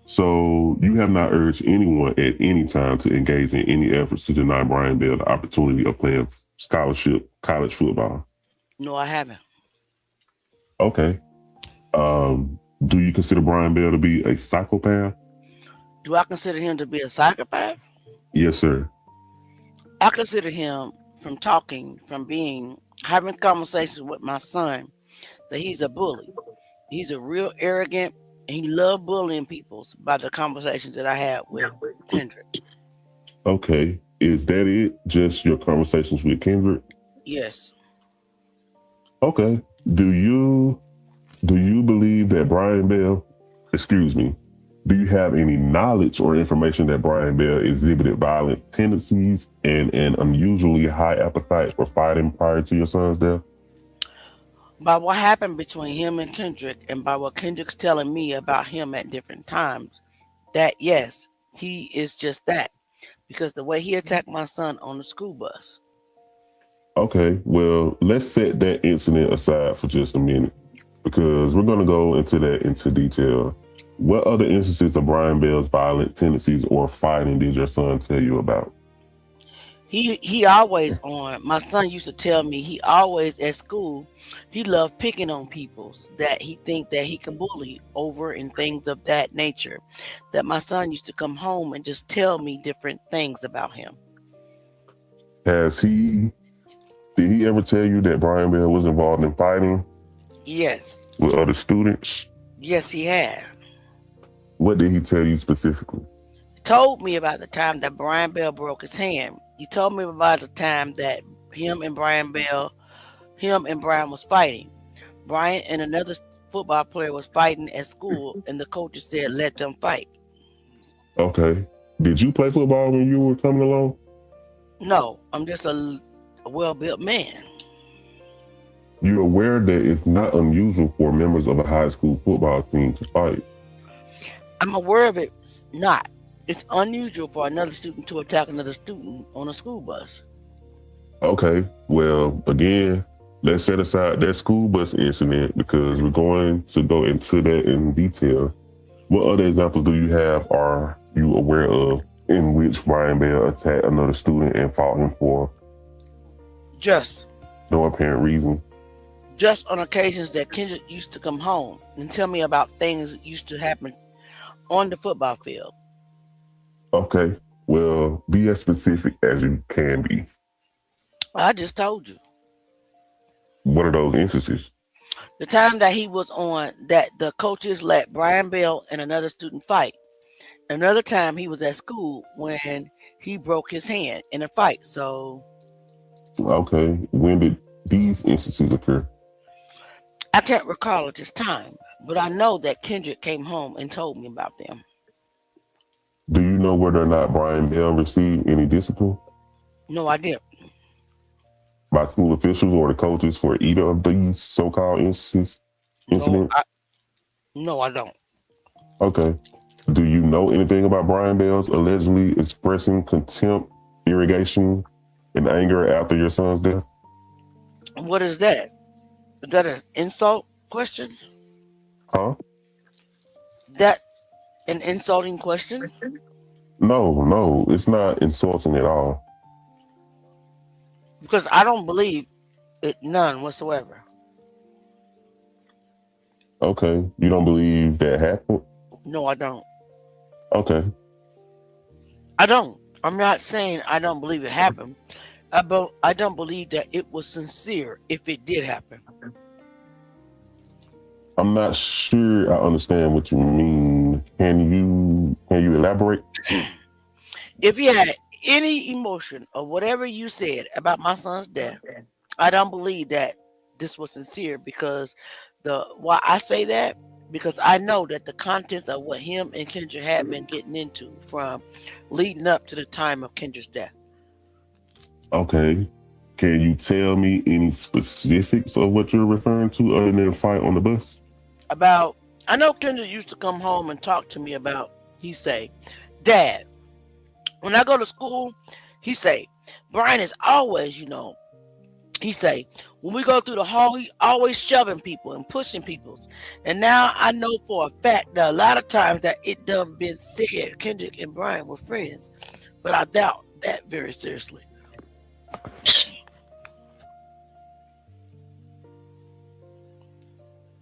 So you have not urged anyone at any time to engage in any efforts to deny Brian Bell the opportunity of playing scholarship college football? No, I haven't. Okay. Do you consider Brian Bell to be a psychopath? Do I consider him to be a psychopath? Yes, sir. I consider him having conversations with my son, that he's a bully. He's a real arrogant, and he loved bullying people by the conversations that I had with Kendrick. Okay. Is that it? Just your conversations with Kendrick? Yes. Okay. Do you believe that Brian Bell, excuse me, do you have any knowledge or information that Brian Bell exhibited violent tendencies and an unusually high appetite for fighting prior to your son's death? By what happened between him and Kendrick, and by what Kendrick's telling me about him at different times, that yes, he is just that. Because the way he attacked my son on the school bus. Okay, well, let's set that incident aside for just a minute because we're going to go into that into detail. What other instances of Brian Bell's violent tendencies or fighting did your son tell you about? He always on. My son used to tell me he always at school, he loved picking on people that he think that he can bully over and things of that nature. That my son used to come home and just tell me different things about him. Did he ever tell you that Brian Bell was involved in fighting? Yes. With other students? Yes, he had. What did he tell you specifically? He told me about the time that Brian Bell broke his hand. He told me about the time that him and Brian was fighting. Brian and another football player was fighting at school, and the coaches said, let them fight. Okay. Did you play football when you were coming along? No, I'm just a well-built man. You're aware that it's not unusual for members of a high school football team to fight? I'm aware of it. It's not. It's unusual for another student to attack another student on a school bus. Okay, well, again, let's set aside that school bus incident because we're going to go into that in detail. What other examples do you have, are you aware of, in which Brian Bell attacked another student and fought him for just no apparent reason? Just on occasions that Kendrick used to come home and tell me about things that used to happen on the football field. Okay, well, be as specific as you can be. I just told you. What are those instances? The time that he was on, that the coaches let Brian Bell and another student fight. Another time he was at school when he broke his hand in a fight. So, okay, when did these instances occur? I can't recall at this time, but I know that Kendrick came home and told me about them. Do you know whether or not Brian Bell received any discipline? No, I didn't. By school officials or the coaches for either of these so-called incidents? No, I don't. Okay. Do you know anything about Brian Bell's allegedly expressing contempt, irritation, and anger after your son's death? What is that? Is that an insult question? Huh? That an insulting question? No, it's not insulting at all. Because I don't believe it, none whatsoever. Okay, you don't believe that happened? No, I don't. Okay. I don't. I'm not saying I don't believe it happened. I don't believe that it was sincere if it did happen. I'm not sure I understand what you mean. Can you elaborate? If you had any emotion or whatever you said about my son's death, I don't believe that this was sincere, because why I say that, because I know that the contents of what him and Kendrick had been getting into from leading up to the time of Kendrick's death. Okay. Can you tell me any specifics of what you're referring to other than a fight on the bus? I know Kendrick used to come home and talk to me about, he say, Dad, when I go to school, he say, Brian is always, he say, when we go through the hall, he always shoving people and pushing people. And now I know for a fact that a lot of times that it done been said Kendrick and Brian were friends, but I doubt that very seriously.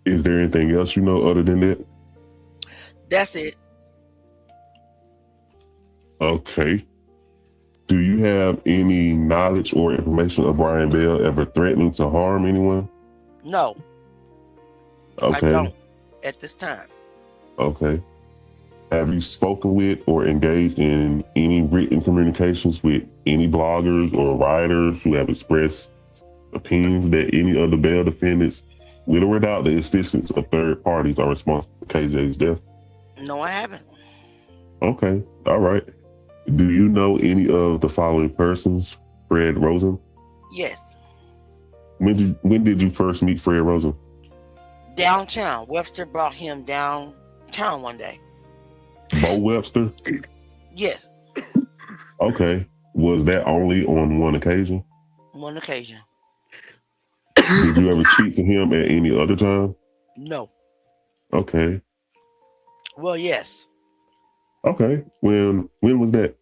Is there anything else you know other than that? That's it. Okay. Do you have any knowledge or information of Brian Bell ever threatening to harm anyone? No. Okay. I don't at this time. Okay. Have you spoken with or engaged in any written communications with any bloggers or writers who have expressed opinions that any of the bail defendants, with or without the assistance of third parties, are responsible for KJ's death? No, I haven't. Okay, all right. Do you know any of the following persons? Fred Rosen? Yes. When did you first meet Fred Rosen? Downtown. Webster brought him downtown one day. Bo Webster? Yes. Okay. Was that only on one occasion? One occasion. Did you ever speak to him at any other time? No. Okay. Well, yes. Okay. When was that?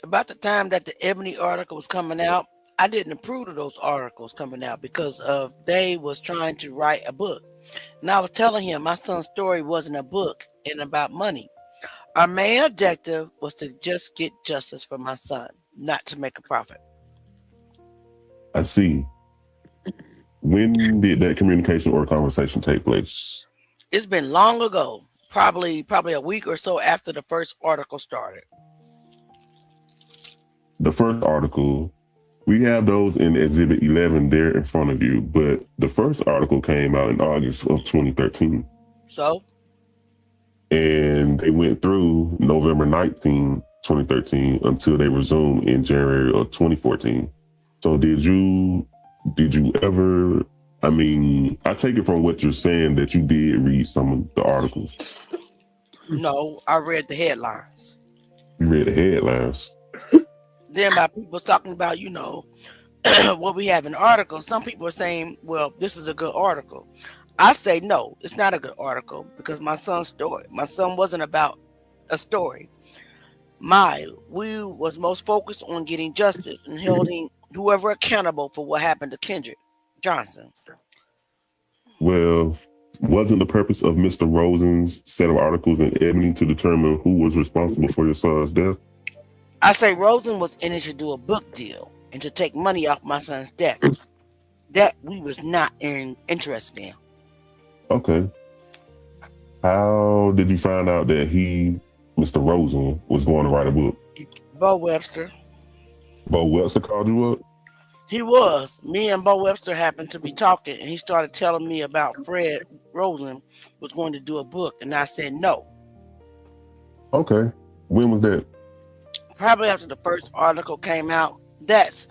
About the time that the Ebony article was coming out. I didn't approve of those articles coming out because they was trying to write a book. And I was telling him my son's story wasn't a book and about money. Our main objective was to just get justice for my son, not to make a profit. I see. When did that communication or conversation take place? It's been long ago, probably a week or so after the first article started. The first article, we have those in Exhibit 11 there in front of you, but the first article came out in August of 2013. So? And they went through November 19, 2013 until they resumed in January of 2014. So did you ever, I mean, I take it from what you're saying that you did read some of the articles. No, I read the headlines. You read the headlines? Then by people talking about, what we have in articles, some people are saying, well, this is a good article. I say, no, it's not a good article because my son's story. My son wasn't about a story. We was most focused on getting justice and holding whoever accountable for what happened to Kendrick Johnson. Well, wasn't the purpose of Mr. Rosen's set of articles in Ebony to determine who was responsible for your son's death? I say Rosen was in it to do a book deal and to take money off my son's death. That we was not interested in. Okay. How did you find out that Mr. Rosen, was going to write a book? Bo Webster. Bo Webster called you up? He was. Me and Bo Webster happened to be talking, and he started telling me about Fred Rosen was going to do a book, and I said no. Okay. When was that? Probably after the first article came out. That's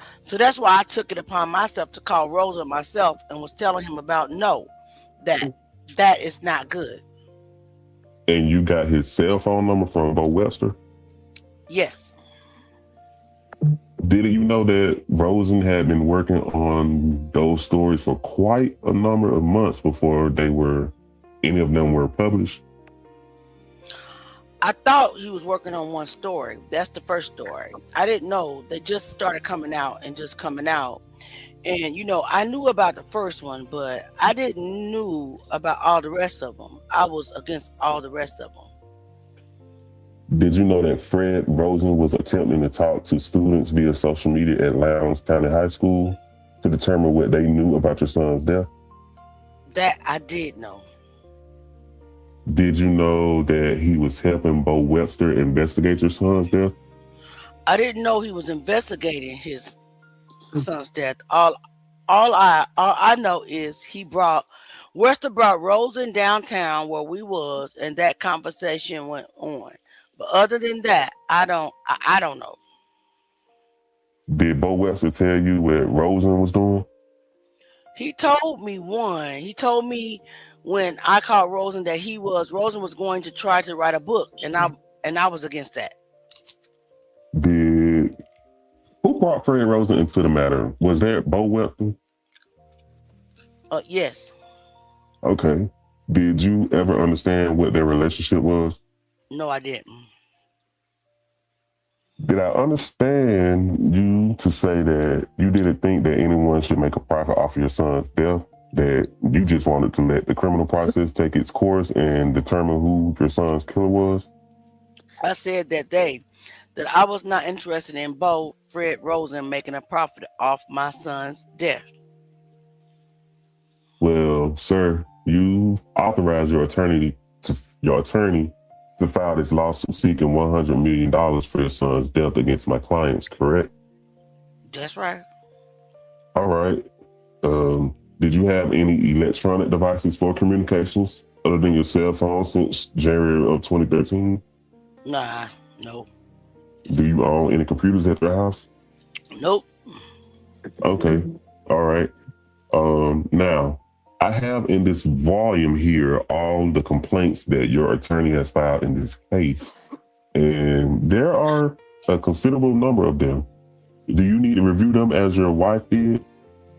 why I took it upon myself to call Rosen myself and was telling him about that is not good. And you got his cell phone number from Bo Webster? Yes. Did you know that Rosen had been working on those stories for quite a number of months before any of them were published? I thought he was working on one story. That's the first story. I didn't know. They just started coming out. And, I knew about the first one, but I didn't know about all the rest of them. I was against all the rest of them. Did you know that Fred Rosen was attempting to talk to students via social media at Lowndes High School to determine what they knew about your son's death? That I did know. Did you know that he was helping Bo Webster investigate your son's death? I didn't know he was investigating his son's death. All I know is Webster brought Rosen downtown where we was, and that conversation went on. But other than that, I don't know. Did Bo Webster tell you what Rosen was doing? He told me He told me when I called Rosen that Rosen was going to try to write a book, and I was against that. Who brought Fred Rosen into the matter? Was that Bo Webster? Yes. Okay. Did you ever understand what their relationship was? No, I didn't. Did I understand you to say that you didn't think that anyone should make a profit off of your son's death? That you just wanted to let the criminal process take its course and determine who your son's killer was? I said that I was not interested in Fred Rosen making a profit off my son's death. Well, sir, you authorized your attorney to file this lawsuit seeking $100 million for your son's death against my clients, correct? That's right. All right. Did you have any electronic devices for communications other than your cell phone since January of 2013? Nah, nope. Do you own any computers at your house? Nope. Okay. All right. Now, I have in this volume here all the complaints that your attorney has filed in this case, and there are a considerable number of them. Do you need to review them as your wife did?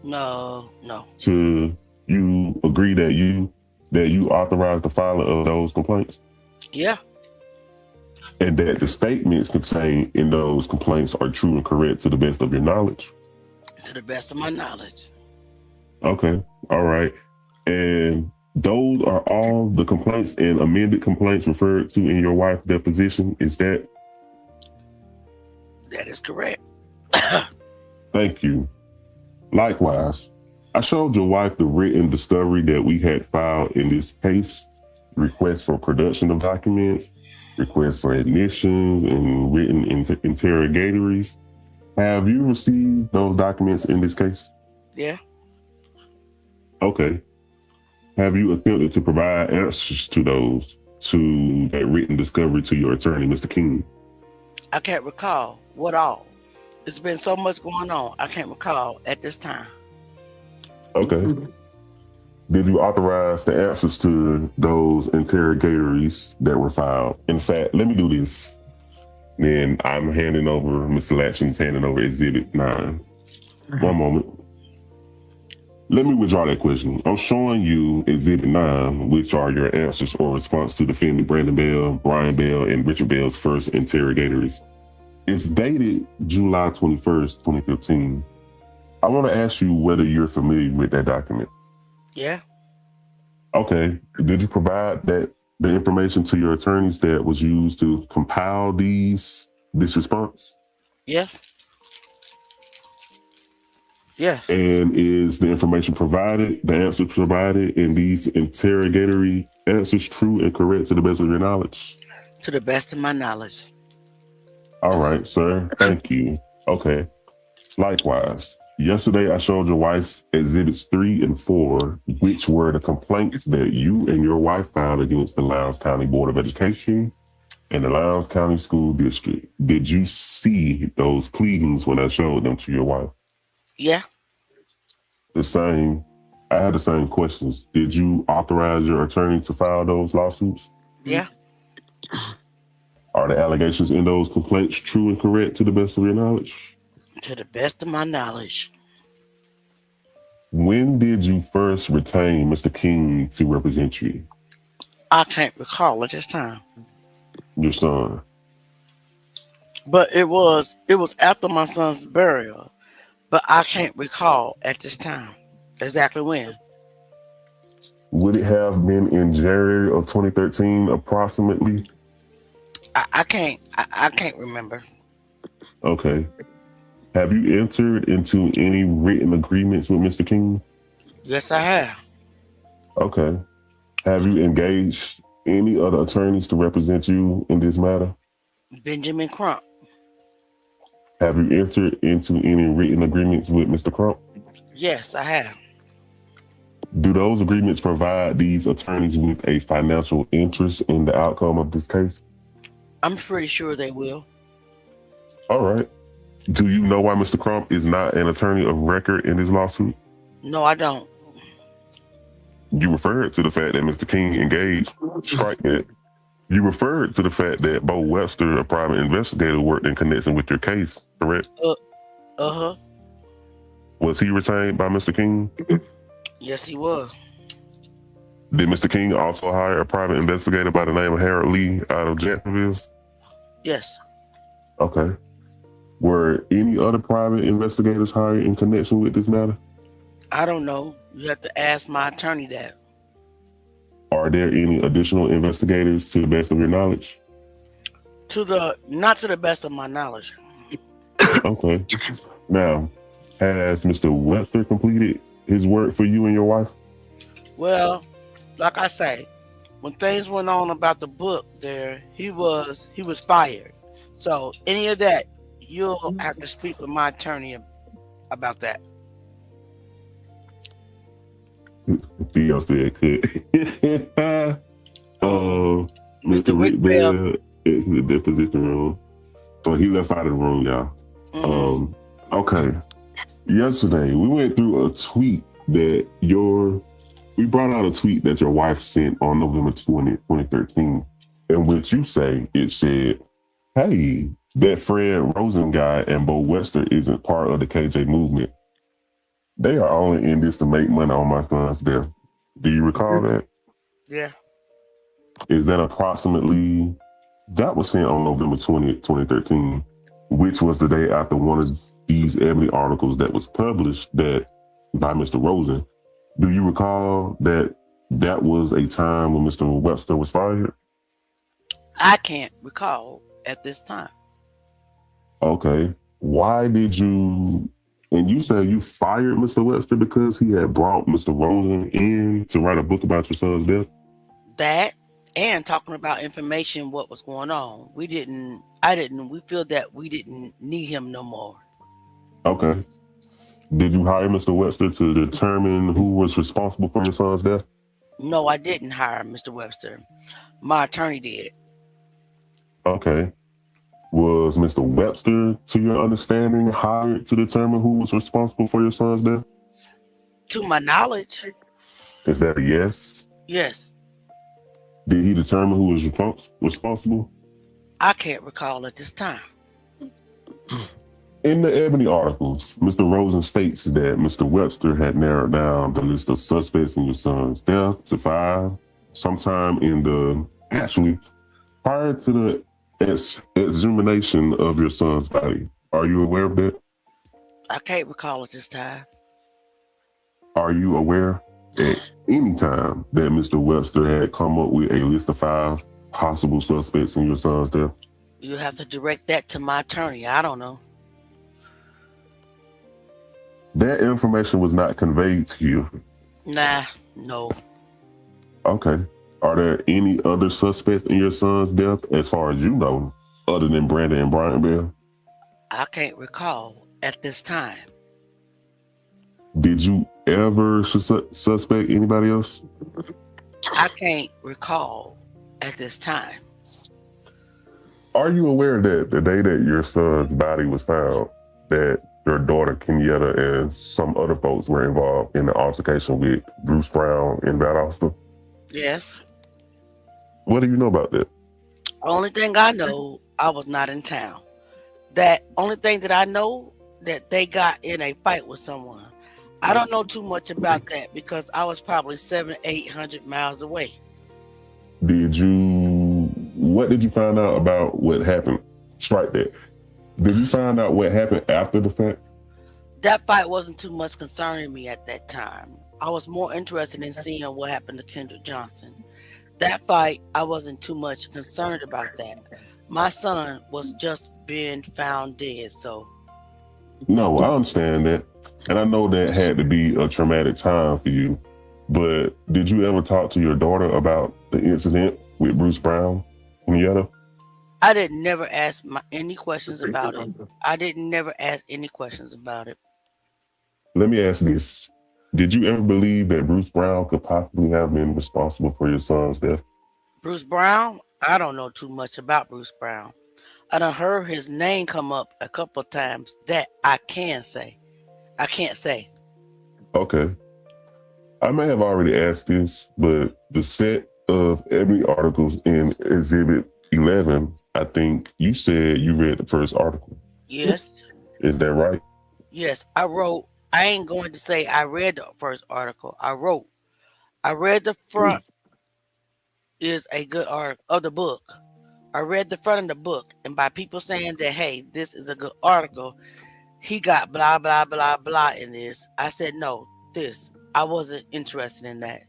No. To you agree that you authorized the filing of those complaints? Yeah. And that the statements contained in those complaints are true and correct to the best of your knowledge? To the best of my knowledge. Okay. All right. And those are all the complaints and amended complaints referred to in your wife's deposition. Is that? That is correct. Thank you. Likewise, I showed your wife the written discovery that we had filed in this case, request for production of documents, request for admissions, and written interrogatories. Have you received those documents in this case? Yeah. Okay. Have you attempted to provide answers to that written discovery to your attorney, Mr. King? I can't recall what all. It's been so much going on. I can't recall at this time. Okay. Did you authorize the answers to those interrogatories that were filed? In fact, let me do this. Then I'm handing over, Mr. Latchin's handing over Exhibit 9. One moment. Let me withdraw that question. I'm showing you Exhibit 9, which are your answers or response to defendant Brandon Bell, Brian Bell, and Richard Bell's first interrogatories. It's dated July 21st, 2015. I want to ask you whether you're familiar with that document. Yeah. Okay. Did you provide the information to your attorneys that was used to compile this response? Yes. Yes. And is the information provided, the answer provided in these interrogatory answers true and correct to the best of your knowledge? To the best of my knowledge. All right, sir. Thank you. Okay. Likewise, yesterday I showed your wife Exhibits 3 and 4, which were the complaints that you and your wife filed against the Lowndes County Board of Education and the Lowndes County School District. Did you see those pleadings when I showed them to your wife? Yeah. I had the same questions. Did you authorize your attorney to file those lawsuits? Yeah. Are the allegations in those complaints true and correct to the best of your knowledge? To the best of my knowledge. When did you first retain Mr. King to represent you? I can't recall at this time. Your son. But it was after my son's burial. But I can't recall at this time exactly when. Would it have been in January of 2013 approximately? I can't remember. Okay. Have you entered into any written agreements with Mr. King? Yes, I have. Okay. Have you engaged any other attorneys to represent you in this matter? Benjamin Crump. Have you entered into any written agreements with Mr. Crump? Yes, I have. Do those agreements provide these attorneys with a financial interest in the outcome of this case? I'm pretty sure they will. All right. Do you know why Mr. Crump is not an attorney of record in this lawsuit? No, I don't. You referred to the fact that Mr. King engaged. Strike that. You referred to the fact that Bo Webster, a private investigator, worked in connection with your case, correct? Uh-huh. Was he retained by Mr. King? Yes, he was. Did Mr. King also hire a private investigator by the name of Harold Lee out of Jacksonville? Yes. Okay. Were any other private investigators hired in connection with this matter? I don't know. You have to ask my attorney that. Are there any additional investigators to the best of your knowledge? Not to the best of my knowledge. Okay. Now, has Mr. Webster completed his work for you and your wife? Well, like I say, when things went on about the book there, he was fired. So any of that, you'll have to speak with my attorney about that. Theo said could. Mr. Rick Bell. Bell is in the deposition room. So he left out of the room, y'all. Okay. Yesterday, we went through a tweet that we brought out a tweet that your wife sent on November 20th, 2013, in which you say, it said, hey, that Fred Rosen guy and Bo Webster isn't part of the KJ movement. They are only in this to make money on my son's death. Do you recall that? Yeah. Is that approximately, that was sent on November 20th, 2013, which was the day after one of these Ebony articles that was published by Mr. Rosen. Do you recall that was a time when Mr. Webster was fired? I can't recall at this time. Okay. Why did you, and you said you fired Mr. Webster because he had brought Mr. Rosen in to write a book about your son's death? That and talking about information, what was going on. We feel that we didn't need him no more. Okay. Did you hire Mr. Webster to determine who was responsible for your son's death? No, I didn't hire Mr. Webster. My attorney did. Okay. Was Mr. Webster, to your understanding, hired to determine who was responsible for your son's death? To my knowledge. Is that a yes? Yes. Did he determine who was responsible? I can't recall at this time. In the Ebony articles, Mr. Rosen states that Mr. Webster had narrowed down the list of suspects in your son's death to 5 sometime prior to the exhumation of your son's body. Are you aware of that? I can't recall at this time. Are you aware at any time that Mr. Webster had come up with a list of 5 possible suspects in your son's death? You have to direct that to my attorney. I don't know. That information was not conveyed to you? Nah, no. Okay. Are there any other suspects in your son's death, as far as you know, other than Brandon and Brian Bell? I can't recall at this time. Did you ever suspect anybody else? I can't recall at this time. Are you aware that the day that your son's body was found, that your daughter Kenyatta and some other folks were involved in the altercation with Bruce Brown in Valdosta? Yes. What do you know about that? Only thing I know, I was not in town. That only thing that I know, that they got in a fight with someone. I don't know too much about that because I was probably 700-800 miles away. What did you find out about what happened? Strike that. Did you find out what happened after the fact? That fight wasn't too much concerning me at that time. I was more interested in seeing what happened to Kendrick Johnson. That fight, I wasn't too much concerned about that. My son was just being found dead, so. No, I understand that. And I know that had to be a traumatic time for you. But did you ever talk to your daughter about the incident with Bruce Brown and Yetta? I didn't never ask any questions about it. I didn't never ask any questions about it. Let me ask this. Did you ever believe that Bruce Brown could possibly have been responsible for your son's death? Bruce Brown? I don't know too much about Bruce Brown. I done heard his name come up a couple of times. That I can say. I can't say. Okay. I may have already asked this, but the set of Ebony articles in Exhibit 11, I think you said you read the first article. Yes. Is that right? Yes, I wrote. I ain't going to say I read the first article. I wrote. I read the front is a good article of the book. I read the front of the book, and by people saying that, hey, this is a good article, he got blah, blah, blah, blah in this. I said, no, this. I wasn't interested in that.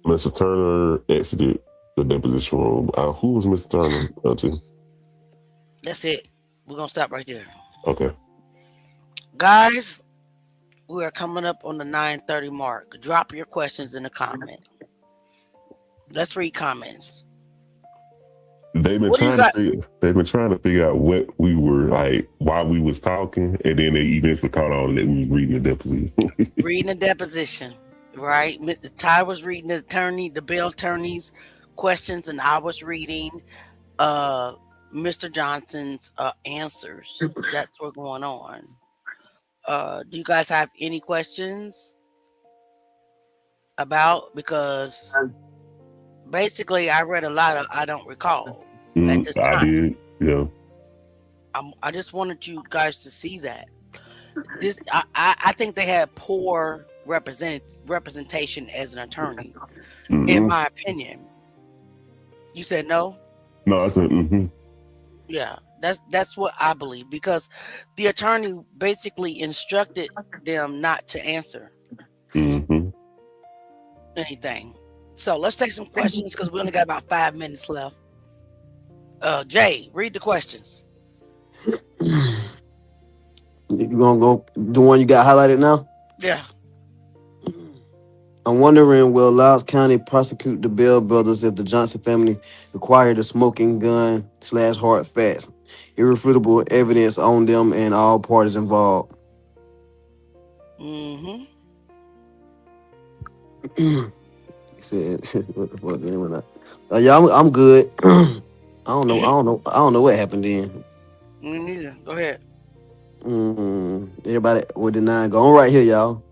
Mr. Turner exited the deposition room. Who was Mr. Turner? That's it. We're going to stop right there. Okay. Guys, we are coming up on the 9:30 mark. Drop your questions in the comment. Let's read comments. They've been What do you trying to got? figure. They've been trying to figure out what we were like, why we was talking, and then they eventually caught on that we was reading the deposition. Reading the deposition, right? Ty was reading the bail attorney's questions, and I was reading uh Mr. Johnson's answers. That's what's going on. Do you guys have any questions about, because basically I read a lot of I don't recall at this I time. did, yeah. I just wanted you guys to see that. I think they had poor representation as an attorney, in my opinion. You said no? No, I said Yeah, that's what I believe, because the attorney basically instructed them not to answer anything. So let's take some questions because we only got about 5 minutes left. Jay, read the questions. You gonna go the one you got highlighted now? Yeah. I'm wondering, will Lowndes County prosecute the Bell brothers if the Johnson family acquired a smoking gun / hard facts, irrefutable evidence on them and all parties involved? Mm-hmm. He said, "What the fuck?" Anyway, yeah, I'm good. I don't know what happened then. Me neither. Go ahead. Everybody with the 9 going right here, y'all.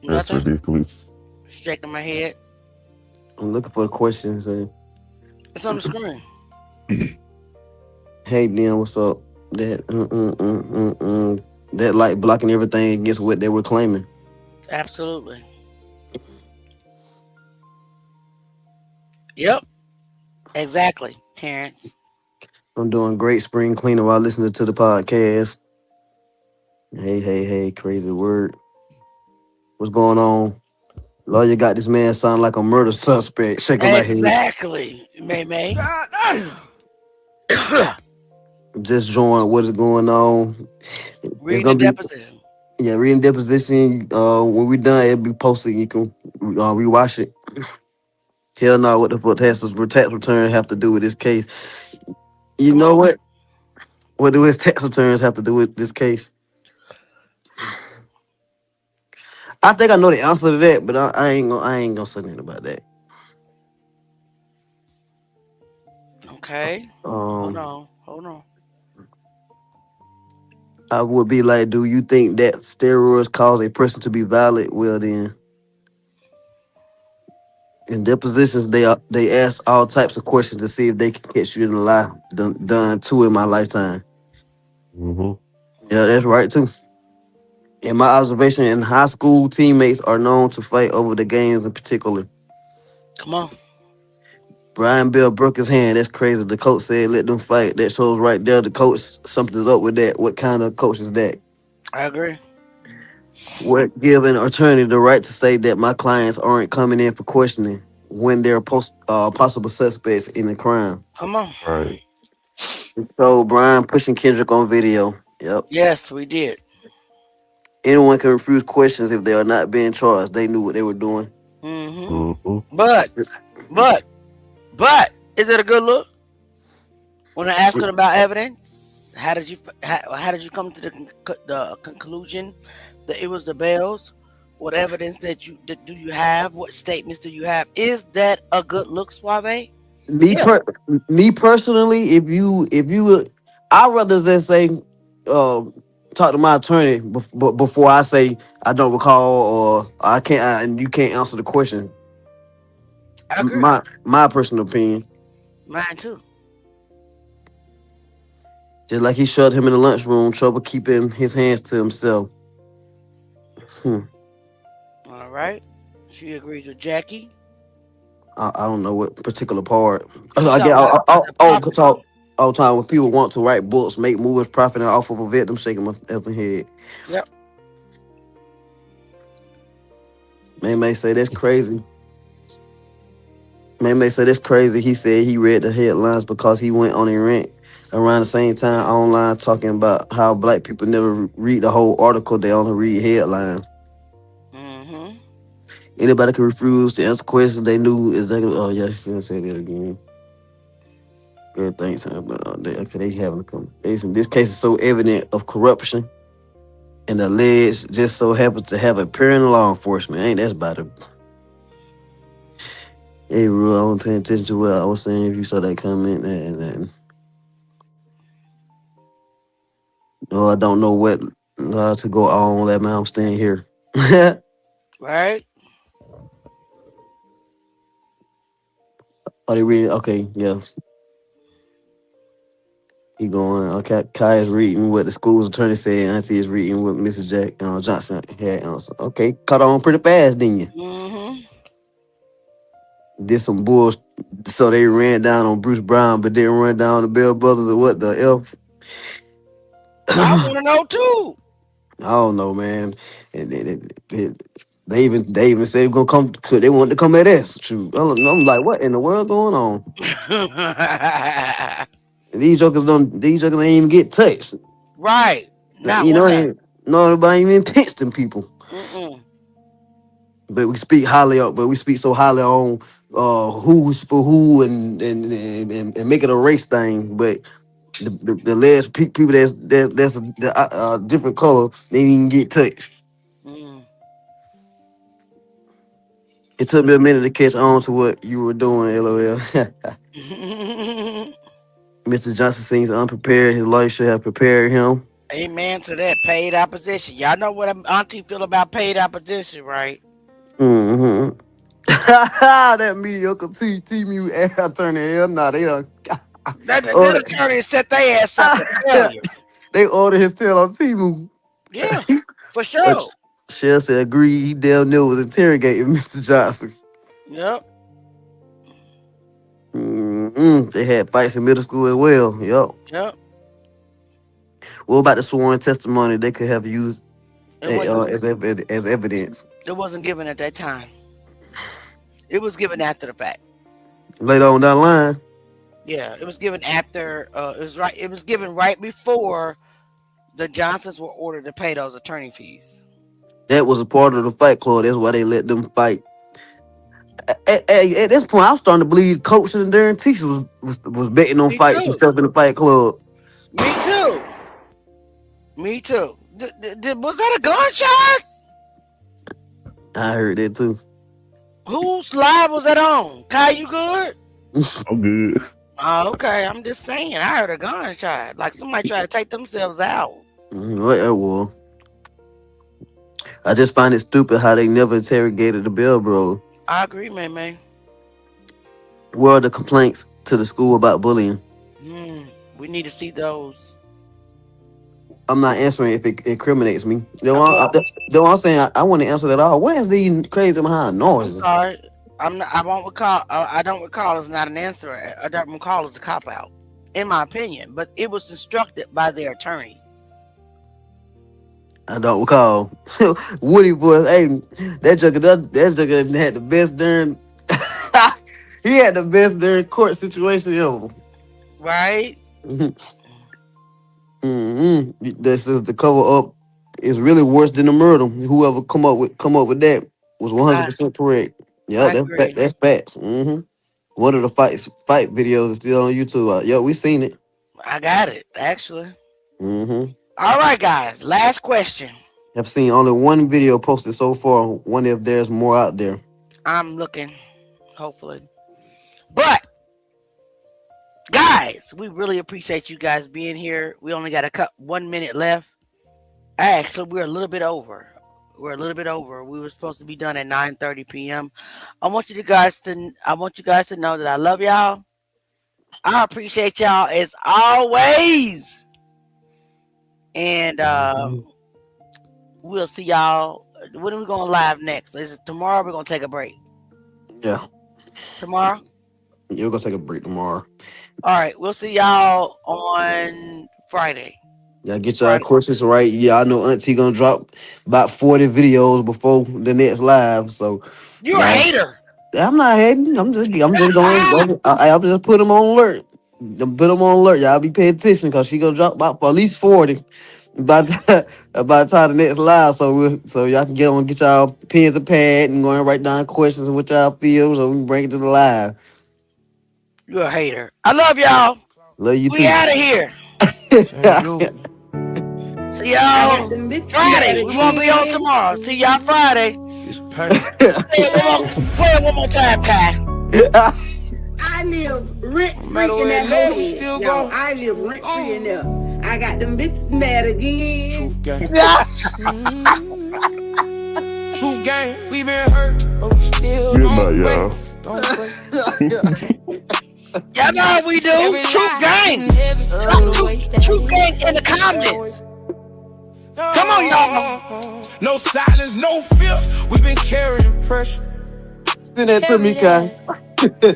That's ridiculous. Shaking my head. I'm looking for the questions. It's on the screen. Hey, Dan, what's up? That that light blocking everything against what they were claiming. Absolutely. Yep. Exactly, Terrence. I'm doing great spring cleaning while listening to the podcast. Hey, crazy word. What's going on? Lawyer got this man sound like a murder suspect. Shaking my head. Exactly, May. Just join what is going on. Reading the deposition. Yeah, reading deposition. When we done, it'll be posted. You can rewatch it. Hell no, what the fuck tax return have to do with this case? You know what? What do his tax returns have to do with this case? I think I know the answer to that, but I ain't gonna say anything about that. Okay. Hold on. I would be like, do you think that steroids cause a person to be violent? Well, then, in depositions, they ask all types of questions to see if they can catch you in a lie. Done 2 in my lifetime. Yeah, that's right too. In my observation, in high school, teammates are known to fight over the games in particular. Come on. Brian Bell broke his hand. That's crazy. The coach said, let them fight. That shows right there the coach, something's up with that. What kind of coach is that? I agree. What give an attorney the right to say that my clients aren't coming in for questioning when they're possible suspects in a crime? Come on. Right. So Brian pushing Kendrick on video. Yep. Yes, we did. Anyone can refuse questions if they are not being charged. They knew what they were doing. But is it a good look? When I asked them about evidence, how did you come to the conclusion that it was the Bells? What evidence do you have? What statements do you have? Is that a good look, Suave? Me personally, if you would, I'd rather just say, talk to my attorney before I say I don't recall or I can't, and you can't answer the question. I agree. My personal opinion. Mine too. Just like he showed him in the lunchroom, trouble keeping his hands to himself. All right. She agrees with Jackie. I don't know what particular part. I get all the time when people want to write books, make movies, profiting off of a victim, shaking my effing head. Yep. May say that's crazy. May say that's crazy. He said he read the headlines because he went on a rant around the same time online talking about how black people never read the whole article. They only read headlines. Anybody can refuse to answer questions they knew exactly. Oh yeah, she's gonna say that again. Good things happen. They having a conversation. This case is so evident of corruption and alleged just so happens to have a parent in law enforcement. Ain't that's about it? Hey, Rue, I wasn't paying attention to what I was saying. If you saw that comment, and no, I don't know what to go on. That man, I'm staying here. Right? Oh, they read. Okay, yeah. He going. Okay, Kai is reading what the school's attorney said. Auntie is reading what Mr. Jack Johnson had answered. Okay, caught on pretty fast, didn't you? Mm-hmm. Did some bull. So they ran down on Bruce Brown, but didn't run down the Bell Brothers or what the F? I want to know too. I don't know, man. And they even said they gonna come. They wanted to come at us. True. I'm like, what in the world going on? These jokers don't. These jokers ain't even get touched. Right. Not You know, one ain't nobody even pinched them people. Mm-mm. But we speak highly of. But we speak so highly on who's for who and make it a race thing. But the last people that's a different color, they didn't even get touched. Mm. It took me a minute to catch on to what you were doing, LOL. Mr. Johnson seems unprepared. His lawyer should have prepared him. Amen to that. Paid opposition. Y'all know what Auntie feel about paid opposition, right? Mm-hmm. That mediocre T-Mu attorney. Hell nah, they don't. That attorney set their ass up to failure. They ordered his tail on T-Mu. Yeah, for sure. Shell said, agree. He damn near was interrogating Mr. Johnson. Yep. They had fights in middle school as well. Yep. What about the sworn testimony they could have used It as evidence? It wasn't given at that time. It was given after the fact. Later on down the line. Yeah, it was given after. It was given right before the Johnsons were ordered to pay those attorney fees. That was a part of the fight club. That's why they let them fight. At this point, I was starting to believe coaches and their teachers was betting on fights and stuff in the fight club. Me too. Me too. Was that a gunshot? I heard that too. Whose live was that on? Kai, you good? I'm good. Oh, okay. I'm just saying. I heard a gunshot. Like somebody tried to take themselves out. What that was. I just find it stupid how they never interrogated the Bell Bros. I agree, man. Where are the complaints to the school about bullying? We need to see those. I'm not answering if it incriminates me. I'm saying I want to answer that all. What is the crazy behind noises? I'm sorry. I won't recall. I don't recall as not an answer. I don't recall as a cop out, in my opinion. But it was instructed by their attorney. I don't recall. Woody boy, hey, that joker had the best during. He had the best during court situation ever. Right. This is the cover up. It's really worse than the murder. Whoever come up with that was 100% correct. Yeah, that's facts. One of the fight videos is still on YouTube. We seen it. I got it actually. All right, guys. Last question. I've seen only one video posted so far. Wonder if there's more out there. I'm looking, hopefully. But guys, we really appreciate you guys being here. We only got 1 minute left. Actually, we're a little bit over. We were supposed to be done at 9:30 p.m. I want you guys to know that I love y'all. I appreciate y'all as always. And we'll see y'all. When are we going live next? Is it tomorrow? We're gonna take a break. Yeah. Tomorrow? Yeah, we're gonna take a break tomorrow. All right, we'll see y'all on Friday. Y'all get y'all questions right. Yeah, I know Auntie gonna drop about 40 videos before the next live. So you're a hater. I'm not hating. I'm just going. I'll just put them on alert. Put them on alert. Y'all be paying attention because she gonna drop about at least 40. About the time the next live, so y'all can get y'all pens and pad and go and write down questions and what y'all feel, so we can bring it to the live. You're a hater. I love y'all. Love you too. We out of here. See y'all Friday. We won't be on tomorrow. See y'all Friday. Say it one more time, Kai. I live rent free in that whole head. Yo, I live rent free in there. I got them bitches mad again. Truth gang. Truth gang. We been hurt, but we still Good night, y'all. Y'all know how we do. Truth gang. Truth gang in the comments. Come on, y'all. No silence, no fear. We been carrying pressure. Send that to me, Kai.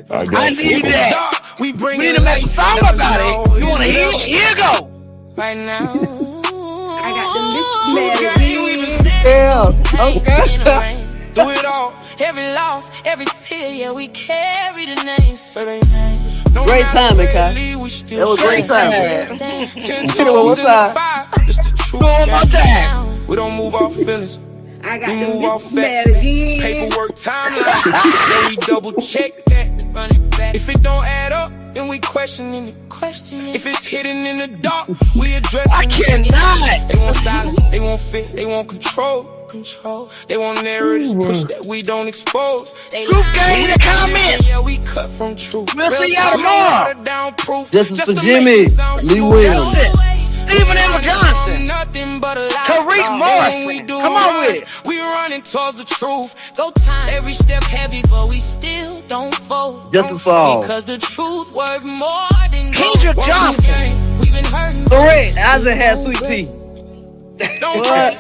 I need that. We need to make a song about it. You want to hear? Here go. Right now, I got them bitches mad again. Yeah, okay. Do it all. Every loss, every tear, yeah, we carry the names. Great timing, Kai. That was great timing. Hit it one more time. Go one more time. We don't move our feelings. I got We them move our bitches mad facts. again. Paperwork timeline. Then we double check that. Run it back. If it don't add up, then we questioning it. If it's hidden in the dark, we addressing I cannot. They want silence, they want fit, they want control. They want narratives, push that we don't expose. Truth gang in the comments. Yeah, we cut from truth. We'll see y'all tomorrow. Down proof. This is just for to Jimmy, make it sound Lee smooth. Williams. Stephen M. Johnson. Nothing but a lie. Tariq Morrison. Come on with it. We running towards the truth. Go time, every step heavy, but we still don't fold. Justice for all. Because the truth worth more than Kendrick gold. Johnson. We've been hurting. Correct. Isaac had sweet tea. What?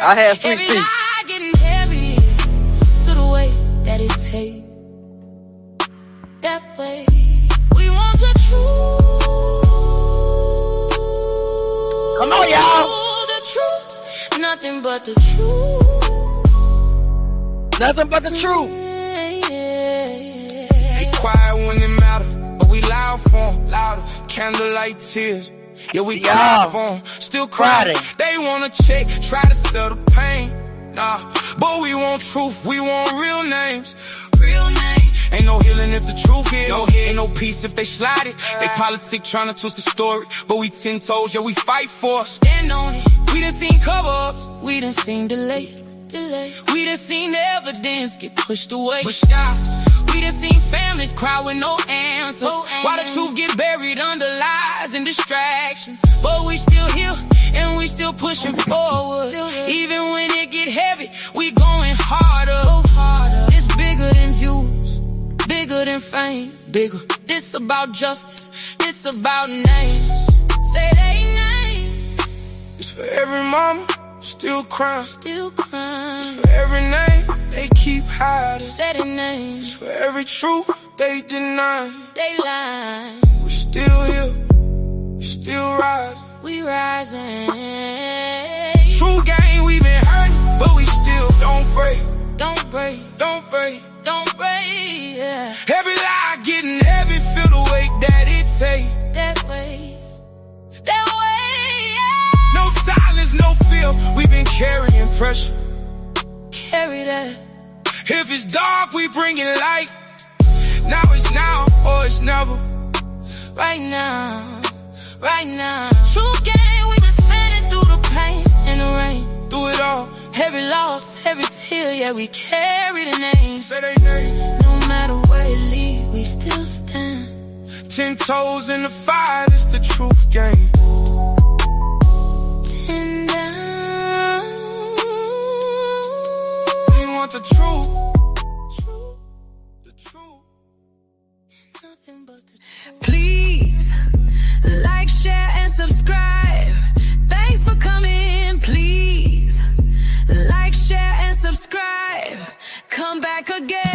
I had sweet Every tea. lie getting heavy to the way that it takes. That way, we want the truth. Come on, y'all. The truth, nothing but the truth. Nothing but the truth. They quiet when it matter, but we loud for 'em. Louder, candlelight tears. Yeah, we cry for 'em, still cry. They wanna check, try to sell the pain. Nah, but we want truth, we want real names. Real name. Ain't no healing if the truth is. Ain't no peace if they slide it. They politic trying to twist the story, but we 10 toes, yeah, we fight for it. Stand on it. We done seen cover-ups, We done seen delay. we done seen evidence get pushed away. Pushed out. We done seen families cry with no answers. Why the truth get buried under lies and distractions. But we still here, and we still pushing forward. Even when it get heavy, we going harder. It's bigger than views, bigger than fame, bigger. This about justice, this about names. Say they name. It's for every mama still crying. Still crying. It's for every name they keep hiding. Say their names. For every truth they deny. They lie. We still here, we still rising. We rising. True gang, we been hurt, but we still don't break. Don't break. Don't break. Don't break. Yeah. Every lie getting heavy, feel the weight that it take. That way. That way. Yeah. No silence, no fear, we been carrying pressure. Carry that. If it's dark, we bringing light. Now it's now, or it's never. Right now. Right now. True game, we been spinning through the pain and the rain. Do it all. Every loss, every tear, yeah, we carry the name. Say they name. No matter where it lead, we still stand. 10 toes in the fire, it's the truth game. 10 down. We want the truth. The truth. Nothing but the truth. Please like, share, and subscribe. Thanks for coming. Please like, share, and subscribe. Come back again.